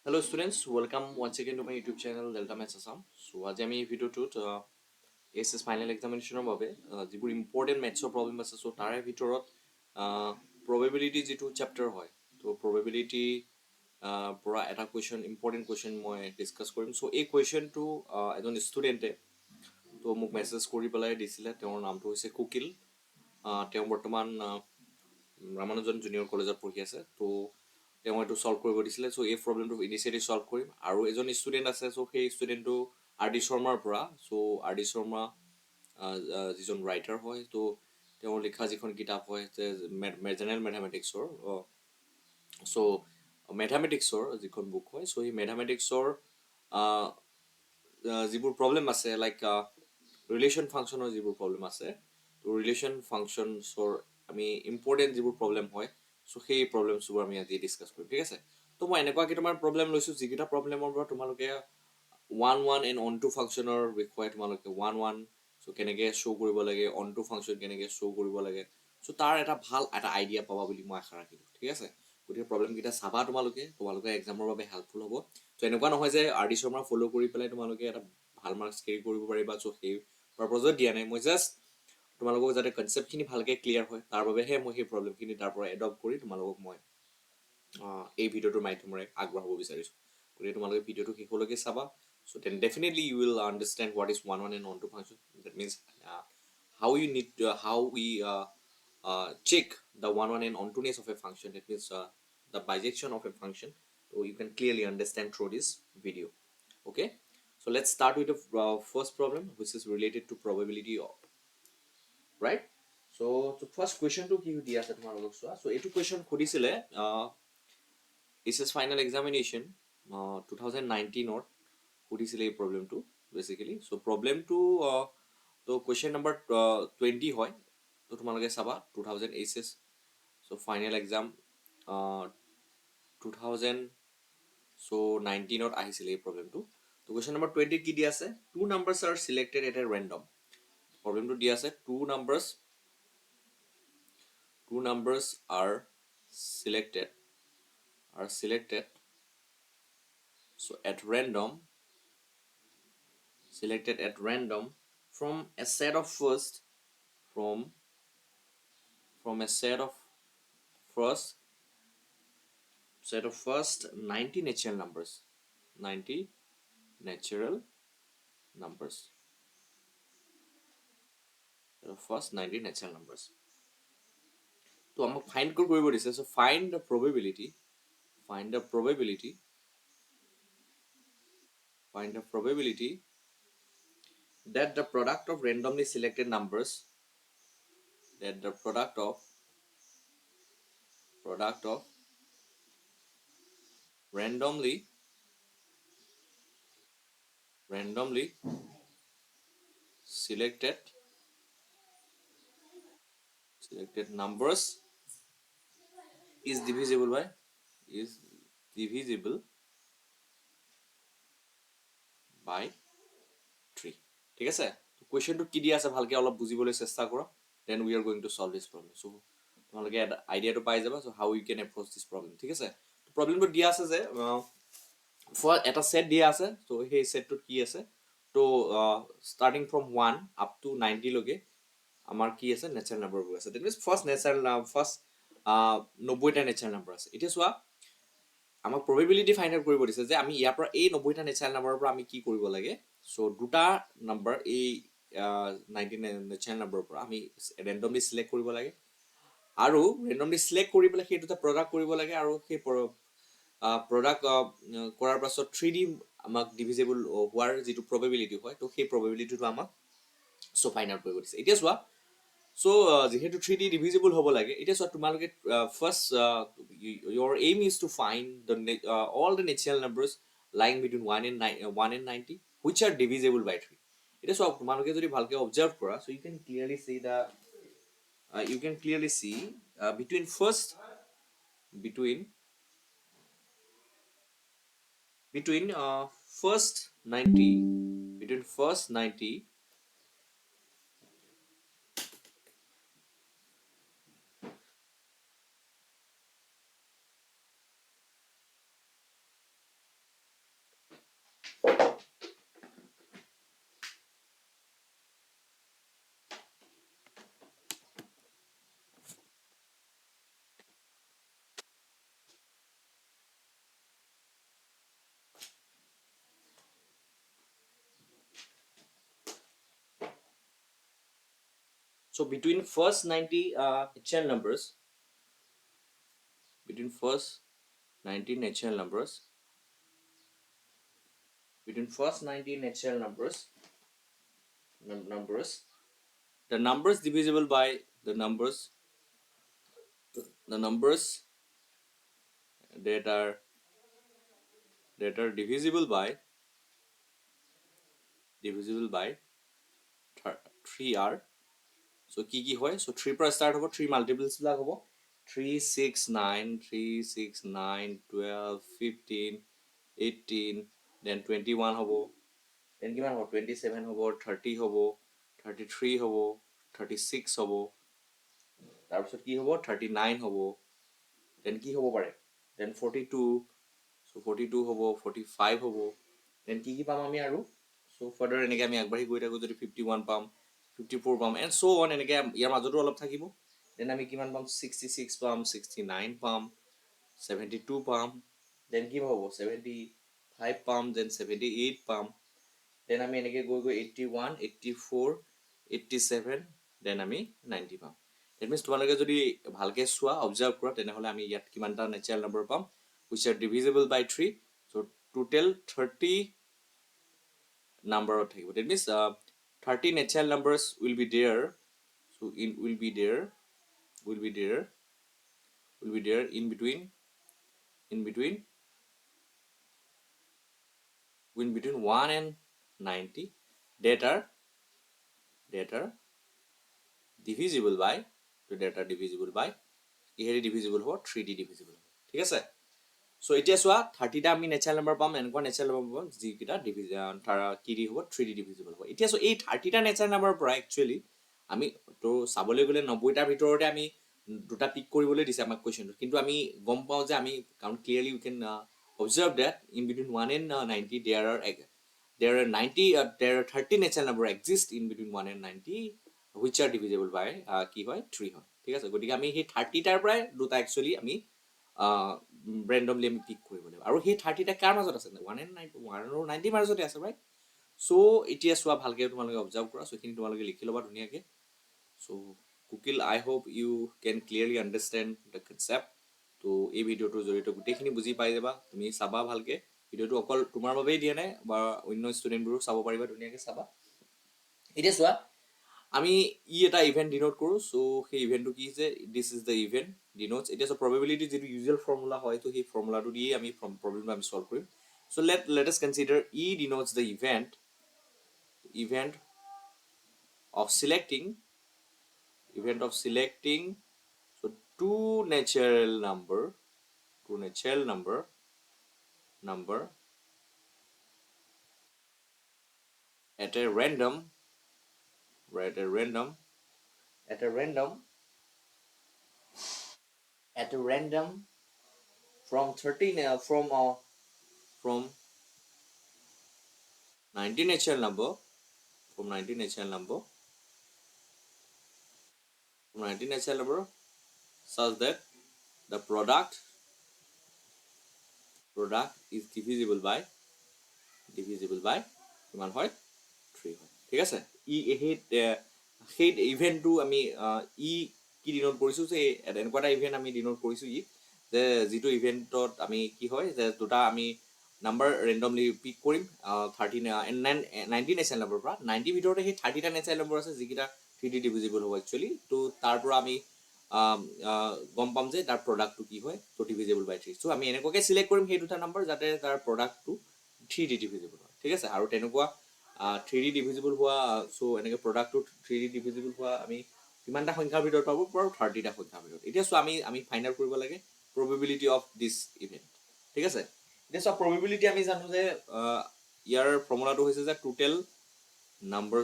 Hello students, welcome once again to my YouTube channel Delta Maths Assam. So আজি আমি এই ভিডিঅ'টোত SS final এক্সামিনেশ্যনৰ বাবে যিবোৰ ইম্পৰ্টেণ্ট মেথছৰ প্ৰব্লেম আছে চ' তাৰে ভিতৰত প্ৰবেবিলিটি যিটো চেপ্টাৰ হয় তো প্ৰবেবিলিটি পৰা এটা কুৱেশ্যন ইম্পৰ্টেণ্ট কুৱেশ্যন মই ডিছকাছ কৰিম চ' এই কুৱেশ্যনটো এজন ষ্টুডেণ্টে তো মোক মেছেজ কৰি পেলাই দিছিলে। তেওঁৰ নামটো হৈছে কুকিল। তেওঁ বৰ্তমান ৰামানুজন জুনিয়ৰ কলেজত পঢ়ি আছে। তো তেওঁ এইটো ছল্ভ কৰিব দিছিলে। চ' এই প্ৰব্লেমটো ইনিচিয়েলি ছল্ভ কৰিম আৰু এজন ষ্টুডেণ্ট আছে। চ' সেই ষ্টুডেণ্টটো আৰ ডি শৰ্মাৰ পৰা। চ' আৰ ডি শৰ্মা যিজন ৰাইটাৰ হয়, তো তেওঁ লিখা যিখন কিতাপ হয় যে জেনেৰেল মেথামেটিক্সৰ চ' মেথামেটিক্সৰ যিখন বুক হয়, চ' সেই মেথামেটিক্সৰ যিবোৰ প্ৰব্লেম আছে লাইক ৰিলেশ্যন ফাংচনৰ যিবোৰ প্ৰব্লেম আছে, তো ৰিলেশ্যন ফাংচনছৰ আমি ইম্পৰ্টেণ্ট যিবোৰ প্ৰব্লেম হয় চ' সেই প্ৰব্লেমছবোৰ আমি আজি ডিছকাছ কৰিম, ঠিক আছে। তো মই এনেকুৱা কেইটামান প্ৰব্লেম লৈছোঁ যিকেইটা প্ৰব্লেমৰ পৰা তোমালোকে ওৱান এণ্ড অন টু ফাংচনৰ বিষয়ে তোমালোকে ওৱান চ' কেনেকৈ শ্ব' কৰিব লাগে, অন টু ফাংচন কেনেকৈ শ্ব' কৰিব লাগে, চ' তাৰ এটা ভাল এটা আইডিয়া পাবা বুলি মই আশা ৰাখিলোঁ, ঠিক আছে। গতিকে প্ৰব্লেমকেইটা চাবা, তোমালোকে এক্সামৰ বাবে হেল্পফুল হ'ব। চ' এনেকুৱা নহয় যে আৰ ডি শৰ্মা ফ'ল' কৰি পেলাই তোমালোকে এটা ভাল মাৰ্কছ কেৰি কৰিব পাৰিবা। চ' সেই পাৰপজত দিয়া নাই, মই জাষ্ট তোমালোকক যাতে কনচেপ্টখিনি ভালকৈ ক্লিয়াৰ হয় তাৰ বাবেহে মই সেই প্ৰব্লেমখিনি তাৰ পৰা এডপ্ট কৰি তোমালোকক মই এই ভিডিঅ'টোৰ মাধ্যমেৰে আগবঢ়াব বিচাৰিছোঁ। গতিকে তোমালোকে ভিডিঅ'টো শেষলৈকে চাবা। So' then definitely you will understand what is one and onto function. That means how we check the one and ontoness of a function. That means the bijection of a function. So you can clearly understand through this video. Okay, so let's start with the first problem, which is related to probability of, right? So first question to কি দিয়া আছে তোমালোকক চোৱা। so এইটো question সুধিছিলে final examination 2019 সুধিছিলে এই প্ৰব্লেমটো বেচিকেলি। চ' প্ৰব্লেমটো তো কুৱেশ্যন নম্বৰ 20 হয়। তো তোমালোকে চাবা 2000 চ' ফাইনেল এক্সাম 2019 আহিছিলে এই প্ৰব্লেমটো। তো কুৱেশ্যন নম্বৰ 20 কি দিয়া আছে? Two numbers are selected at a random. প্ৰব্লেমটো দিয়া আছে two numbers are selected so at random from a set of first 90 natural numbers 90 natural numbers first 90 natural numbers. তো আমাক ফাইন্ড কৰিব দিছে। চ' find the probability that the product of randomly selected numbers randomly selected numbers is divisible by 3, ঠিক আছে। কুৱেশ্যনটো কি দিয়া আছে ভালকৈ অলপ বুজিবলৈ চেষ্টা কৰক। Then we are going to solve this problem. So' তোমালোকে আইডিয়াটো পাই যাবা so' how you can approach this problem, ঠিক আছে। প্ৰব্লেমটো দিয়া আছে যে এটা ছেট দিয়া আছে। ত' সেই ছেটটোত কি আছে? তো ষ্টাৰ্টিং ফ্ৰম 1 আপ টু 90 লৈকে আমাৰ কি আছে? নেচাৰেল নাম্বাৰবোৰ আছে। দেট মিনছ ফাৰ্ষ্ট 90টা নেচাৰেল নাম্বাৰ আছে। এতিয়া চোৱা, আমাক প্ৰবেবিলিটি ফাইণ্ড আউট কৰিব দিছে যে আমি ইয়াৰ পৰা এই 90টা নেচাৰেল নাম্বাৰৰ পৰা আমি কি কৰিব লাগে। চ' দুটা নাম্বাৰ এই 90 নেচাৰেল নাম্বাৰৰ পৰা আমি ৰেণ্ডমলি চিলেক্ট কৰিব লাগে আৰু ৰেণ্ডমলি চিলেক্ট কৰি পেলাই সেই দুটা প্ৰডাক্ট কৰিব লাগে আৰু সেই প্ৰডাক্ট কৰাৰ পাছত 3D আমাক ডিভিজেবল হোৱাৰ যিটো প্ৰবেবিলিটি হয়, তো সেই প্ৰবেবিলিটিটো আমাক চ' ফাইণ্ড আউট কৰিব দিছে। এতিয়া চোৱা, চ' যিহেতু 3D ডিভিজিবল হ'ব লাগে, এতিয়া চোৱা তোমালোকে first your aim is to find all the natural numbers lying between 1 and 90 which are divisible by 3. এতিয়া চোৱা, তোমালোকে যদি ভালকৈ অবজাৰ্ভ কৰা, so you can clearly see between first 90 So between first 90 natural numbers, between first 90 natural numbers, between first 90 natural numbers, the numbers divisible by the numbers that are divisible by 3 are, so কি হয়, so 3 পৰা start হ'ব, 3 multiples বিলাক হ'ব 3 6 9 3 6 9 12 15 18 then 21 হ'ব, then কিমান হ'ব 27 হ'ব 30 হ'ব 33 হ'ব 36 হ'ব, তাৰপিছত কি হ'ব 39 হ'ব, then কি হ'ব পাৰে, then 42, so 42 হ'ব 45 হ'ব, then কি পাম আমি আৰু, so further এনেকৈ আমি আগবাঢ়ি গৈ থাকোঁ, যদি 51 পাম 54 পাম and so on, এনেকৈ ইয়াৰ মাজতো অলপ থাকিব, then আমি কিমান পাম 66 পাম 69 পাম 72 পাম, then কি হ'ব 75 পাম, then 78 পাম, then আমি এনেকৈ গৈ 81 84 87, then আমি 90 পাম। That means তোমালোকে যদি ভালকে চোৱা অবজাৰ্ভ কৰা তেনেহ'লে আমি ইয়াত কিমানটা নেচাৰেল নম্বৰ পাম which are divisible by 3, so total 30 numbeৰত থাকিব। That means 30 natural numbers will be there, so will be there in between 1 and 90 that are divisible by, কিহেৰে divisible হ'ব 3D divisible হ'ব, ঠিক আছে। সো এতিয়া চোৱা 30টা আমি নেচাৰেল নম্বৰ পাম, এনেকুৱা নেচাৰেল নম্বৰ পাম যিকেইটা কি দি হ'ব 3D ডিভিজিবল হ'ব। এতিয়া চোৱা এই 30টা নেচাৰেল নম্বৰৰ পৰা একচুৱেলি আমি তো চাবলৈ গ'লে 90টাৰ ভিতৰতে আমি দুটা পিক কৰিবলৈ দিছে আমাক কুৱেশ্যনটো, কিন্তু আমি গম পাওঁ যে আমি কাৰণ clearly we can observe that in between 1 and 90 there are 30 natural number exist in between 1 and 90 which are divisible by কি হয় 3 হয়, ঠিক আছে। গতিকে আমি সেই 30টাৰ পৰাই দুটা একচুৱেলি আমি ৰেণ্ডমলি আমি পিক কৰিব লাগিব, আৰু সেই 30টা কাৰ মাজত আছে 1 and 90 মাজতে আছে ৰাইট। চ' এতিয়া চোৱা ভালকৈ তোমালোকে অবজাৰ্ভ কৰা, চ' এইখিনি তোমালোকে লিখি ল'বা ধুনীয়াকৈ। চ' কুকিল I hope you can clearly understand the concept. তো এই ভিডিঅ'টোৰ জৰিয়তে গোটেইখিনি বুজি পাই যাবা, তুমি চাবা ভালকৈ, ভিডিঅ'টো অকল তোমাৰ বাবেই দিয়া নাই বা অন্য ষ্টুডেণ্টবোৰো চাব পাৰিবা, ধুনীয়াকৈ চাবা। এতিয়া চোৱা আমি এটা ইভেণ্ট ডিনোট কৰোঁ, চ' সেই ইভেণ্টটো কি যে দিছ ইজ দ্য ইভেণ্ট ডিনোটছ। এতিয়া চ' প্ৰবেবিলিটি যিটো ইউজুৱেল ফৰ্মুলা হয়, তো সেই ফৰ্মুলাটো দিয়েই আমি প্ৰব্লেমটো আমি সলভ কৰিম। So' let us consider denotes the event of selecting so two natural number at a random from 90 natural number such that the product is divisible by কিমান হয় 3 হয়, ঠিক আছে। সেই ইভেণ্টটো আমি কি ডিনোট কৰিছোঁ যে এনেকুৱা এটা ইভেণ্ট আমি ডিনোট কৰিছোঁ যে যিটো ইভেণ্টত আমি কি হয় যে দুটা আমি নাম্বাৰ ৰেণ্ডমলি পিক কৰিম 90 নেচাৰেল নম্বৰৰ পৰা। 90 ভিতৰতে সেই 30টা নেচাৰেল নম্বৰ আছে যিকেইটা 3D ডিভিজিবল হ'ব একচুৱেলি। তো তাৰ পৰা আমি গম পাম যে তাৰ প্ৰডাক্টটো কি হয়, তো ডিভিজিবল বাই 3। চ' আমি এনেকুৱাকৈ চিলেক্ট কৰিম সেই দুটা নম্বৰ যাতে তাৰ প্ৰডাক্টটো 3D ডিভিজিবল হয়, ঠিক আছে। আৰু তেনেকুৱা 3D ডিভিজিবল হোৱা, চ' এনেকৈ প্ৰডাক্টটো 3D ডিভিজিবল হোৱা আমি কিমানটা সংখ্যাৰ ভিতৰত পাব পাৰোঁ 30টা সংখ্যাৰ ভিতৰত। এতিয়া চোৱা আমি ফাইণ্ড আউট কৰিব লাগে প্ৰবেবিলিটি অফ দিছ ইভেণ্ট, ঠিক আছে। এতিয়া চোৱা প্ৰবেবিলিটি আমি জানো যে ইয়াৰ ফৰ্মুলাটো হৈছে যে টোটেল নাম্বাৰ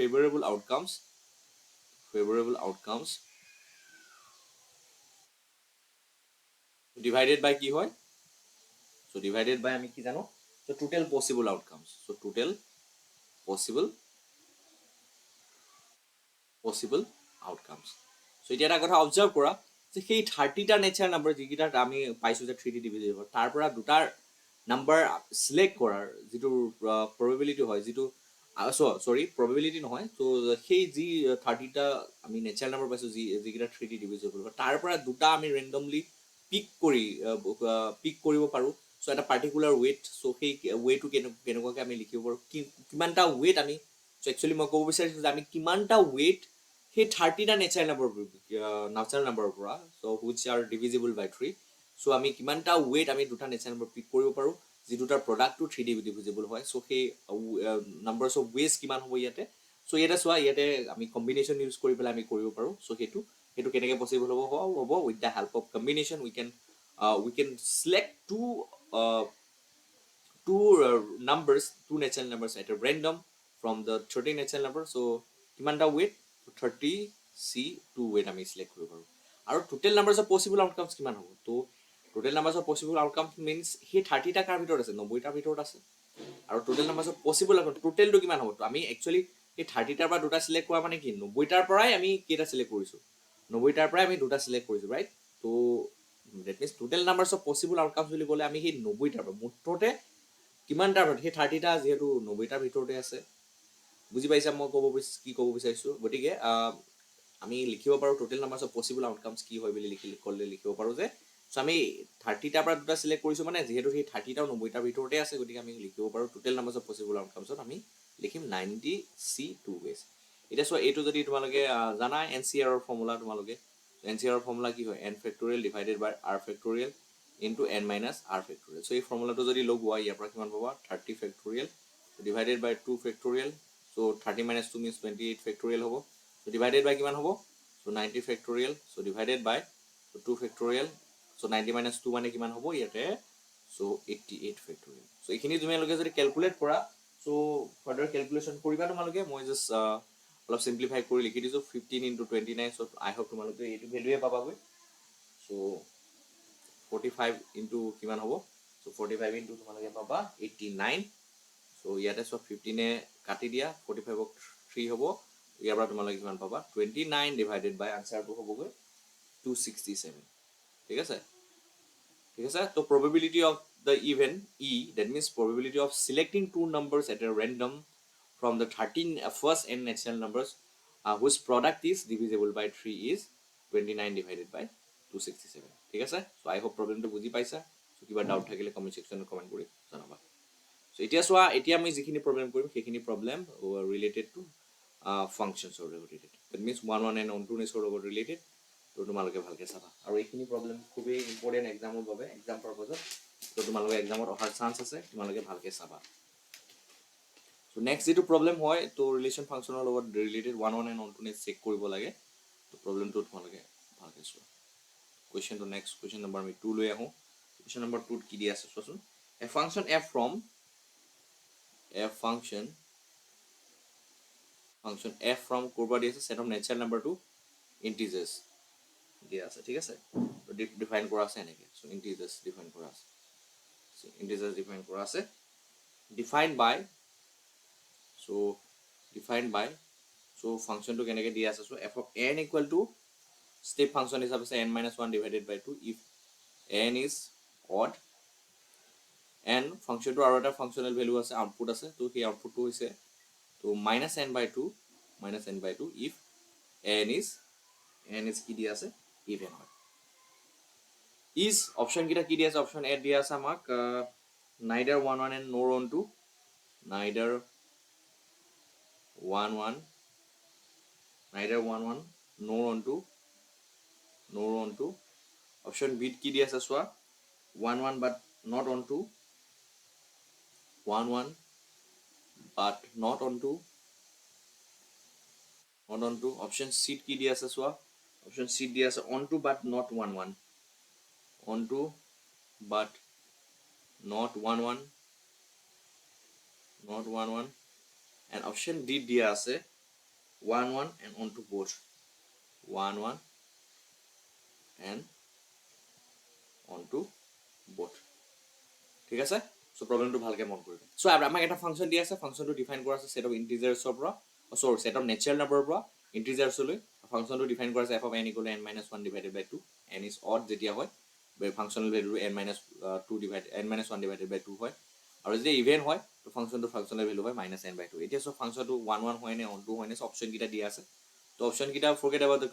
ফেভাৰেবল আউটকামছ ডিভাইডেড বাই কি হয়, চ' ডিভাইডেড বাই আমি কি জানো, চ' টোটেল পচিবল আউটকামছ, চ' এতিয়া এটা কথা অবজাৰ্ভ কৰা যে সেই 30টা নেচাৰেল নম্বৰ যিকেইটা আমি পাইছোঁ যে 3D ডিভিজিবল, তাৰ পৰা দুটাৰ নাম্বাৰ সিলেক্ট কৰাৰ যিটো প্ৰবেবিলিটি হয়, যিটো সৰি প্ৰবেবিলিটি নহয়, তো সেই যি 30টা আমি নেচাৰেল নাম্বাৰ পাইছোঁ, যিকেইটা 3D ডিভিজিবল হয়, তাৰ পৰা দুটা আমি ৰেণ্ডমলি পিক কৰিব পাৰোঁ। চ' এটা পাৰ্টিকুলাৰ ৱেইট, চ' সেই ৱেইটো কেনেকুৱাকৈ আমি লিখিব পাৰোঁ, কিমানটা ৱেইট আমি, চ' একচুৱেলি মই ক'ব বিচাৰিছোঁ যে আমি কিমানটা ৱেইট সেই 30টা নেচাৰেল নাম্বাৰৰ পৰা, চ' হুইচ আৰ ডিভিজিবল বাই 3, চ' আমি কিমানটা ৱেইট আমি দুটা নেচাৰেল নাম্বাৰ পিক কৰিব পাৰোঁ যি দুটাৰ প্ৰডাক্টটো 3D ডিভিজিবল হয়। চ' সেই নাম্বাৰছ অফ ৱেইজ কিমান হ'ব ইয়াতে। চ' ইয়াতে চোৱা, ইয়াতে আমি কম্বিনেশ্যন ইউজ কৰি পেলাই আমি কৰিব পাৰোঁ। চ' সেইটো কেনেকৈ পচিবল হ'ব with the help of combination we can select two natural numbers at a random from the 30 natural number. So কিমানটা weight 30c 2 weight আমি সিলেক্ট কৰিব পাৰোঁ। আৰু total numbers of possible outcomes কিমান হ'ব, তো total numbers of possible outcomes means সেই 30টা কাৰ ভিতৰত আছে, 90টাৰ ভিতৰত আছে। আৰু total numbers of possible outcome টোটেলটো কিমান হ'ব, তো আমি একচুৱেলি সেই 30টাৰ পৰা দুটা চিলেক্ট কৰা মানে কি 90টাৰ পৰাই আমি কেইটা চিলেক্ট কৰিছোঁ, 90টাৰ পৰাই আমি দুটা চিলেক্ট কৰিছোঁ, ৰাইট। তো that means total numbers of possible outcomes বুলি ক'লে আমি সেই 90টাৰ পৰা মুঠতে কিমানটাৰ ভিতৰত, সেই 30টা যিহেতু 90টাৰ ভিতৰতে আছে, বুজি পাইছা মই কি ক'ব বিচাৰিছোঁ। গতিকে আমি লিখিব পাৰোঁ টোটেল নাম্বাৰছ অফ পচিবল আউটকামছ কি হয় বুলি লিখিব পাৰোঁ যে, চ' আমি 30টাৰ পৰা দুটা চিলেক্ট কৰিছোঁ মানে যিহেতু সেই 30টাও 90টাৰ ভিতৰতে আছে, গতিকে আমি লিখিব পাৰোঁ টোটেল নাম্বাৰছ অফ পচিবল আউটকামছত আমি লিখিম 90c 2 ways। এতিয়া চোৱা, এইটো যদি তোমালোকে জানা NCR ফৰ্মুলা, তোমালোকে NCR ফৰ্মুলা কি হয়, n factorial divided by r factorial into n minus r factorial. So' এই ফৰ্মুলাটো যদি লগোৱা, ইয়াৰ পৰা কিমান পাবা 30 factorial divided by 2 factorial, so' 30 minus 2 means 28 factorial হ'ব। চ' ডিভাইডেড বাই কিমান হ'ব, so' 90 factorial, so' divided by 2 factorial, so' 90 minus 2 মানে কিমান হ'ব ইয়াতে, চ' 88 ফেক্টৰিয়েল। চ' এইখিনি তোমালোকে যদি কেলকুলেট কৰা, চ' ফাৰ্ডাৰ কেলকুলেশ্যন কৰিবা তোমালোকে, মই জাষ্ট অলপ চিম্প্লিফাই কৰি লিখি দিছোঁ 15 into 29, চ' আই হোপ তোমালোকে এইটো ভেলুৱে পাবাগৈ। চ' 45 into কিমান হ'ব, চ' 45 into তোমালোকে পাবা 89। চ' ইয়াতে চব 15 কাটি দিয়া, 45ক 3 হ'ব, ইয়াৰ পৰা তোমালোকে কিমান পাবা 29 ডিভাইডেড বাই আনচাৰটো হ'বগৈ 267। ঠিক আছে, ঠিক আছে। তো probability of the event E, that means probability of selecting two numbers at a random from the 13 first n natural numbers whose product is divisible by 3 is 29 divided by 267। ঠিক আছে, চ' আই হোপ প্ৰব্লেমটো বুজি পাইছা। চ' কিবা ডাউট থাকিলে comment ছেকশ্যনত comment কৰি জনাবা। চ' এতিয়া চোৱা, এতিয়া আমি যিখিনি প্ৰব্লেম কৰিম সেইখিনি প্ৰব্লেম ৰিলেটেড টু ফাংচনছৰ ৰিলেটেড, ডেট মিনছ 1 1 and 1 লগত ৰিলেটেড। তো তোমালোকে ভালকৈ চাবা, আৰু এইখিনি প্ৰব্লেম খুবেই ইম্পৰ্টেণ্ট এক্সামৰ বাবে, এক্সাম পাৰপজত। তো তোমালোকে এক্সামত অহাৰ চান্স আছে, তোমালোকে ভালকৈ চাবা। চ' নেক্সট যিটো প্ৰব্লেম হয়, তো ৰিলেশ্যন ফাংচনৰ লগত ৰিলেটেড 1 1 and 1 চেক কৰিব লাগে। তো প্ৰব্লেমটো তোমালোকে ভালকৈ চোৱা। কুৱেশ্যনটো নেক্সট কুৱেশ্যন নম্বৰ আমি 2 লৈ আহোঁ। কুৱেশ্যন নম্বৰ 2ত কি দিয়া আছে চোৱাচোন। A function f from ক'ৰপৰা দি আছে, set of natural number to integers দিয়া আছে। ঠিক আছে, ডিফাইন কৰা আছে এনেকৈ। চ' ইণ্টিজাৰ্ছ ডিফাইন কৰা আছে, ডিফাইন বাই চ' ফাংচনটো কেনেকৈ দিয়া আছে, so' f of n equal to step function হিচাপে আছে n minus 1 divided by 2 if n is odd, n ফাংচনটো আৰু এটা ফাংচনেল ভেলু আছে, আউটপুট আছে। তো সেই আউটপুটটো হৈছে তো minus n by two if n is কি দিয়া আছে, ইভেন হয়। ইজ অপশ্যনকেইটা কি দিয়া আছে, অপশ্যন এ দিয়া আছে আমাক neither 1 1 and nor on 2, neither 1 1 nor on 2। Option বিত কি দিয়া আছে চোৱা, 1 1 but not on 2, 1 1 but not on 2। Option চিত কি দিয়া আছে চোৱা, অপশ্যন চিত দিয়া আছে on 2 but not 1 1, on 2 but not 1 1। and option D দিয়া আছে 1 1 and on 2 both, 1 1 and on 2 both। ঠিক আছে, চ' প্ৰব্লেমটো ভালকৈ মন কৰিবা। চ' আমাক এটা ফাংচন দিয়া আছে, ফাংচনটো ডিফাইন কৰা আছে ছেট অফ ইণ্টিজাৰ্ছৰ পৰা, ছেট অফ নেচাৰেল নাম্বাৰৰ পৰা ইণ্টিজাৰ্ছলৈ। ফাংচনটো ডিফাইন কৰা আছে f of n equal to n minus 1 divided by 2, n is odd যেতিয়া হয়, ফাংচনেল ভেলুটো n-2 divide n-1 divided by 2 হয় আৰু যদি ইভেন হয় তো ফাংচনটো ফাংচনেল ভেলু হয় -n/2 এতিয়া সব ফাংচনটো 1 1 হয় নে অন 2 হয় নে অপচন কিটা দিয়া আছে তো অপচন কিটা forget about the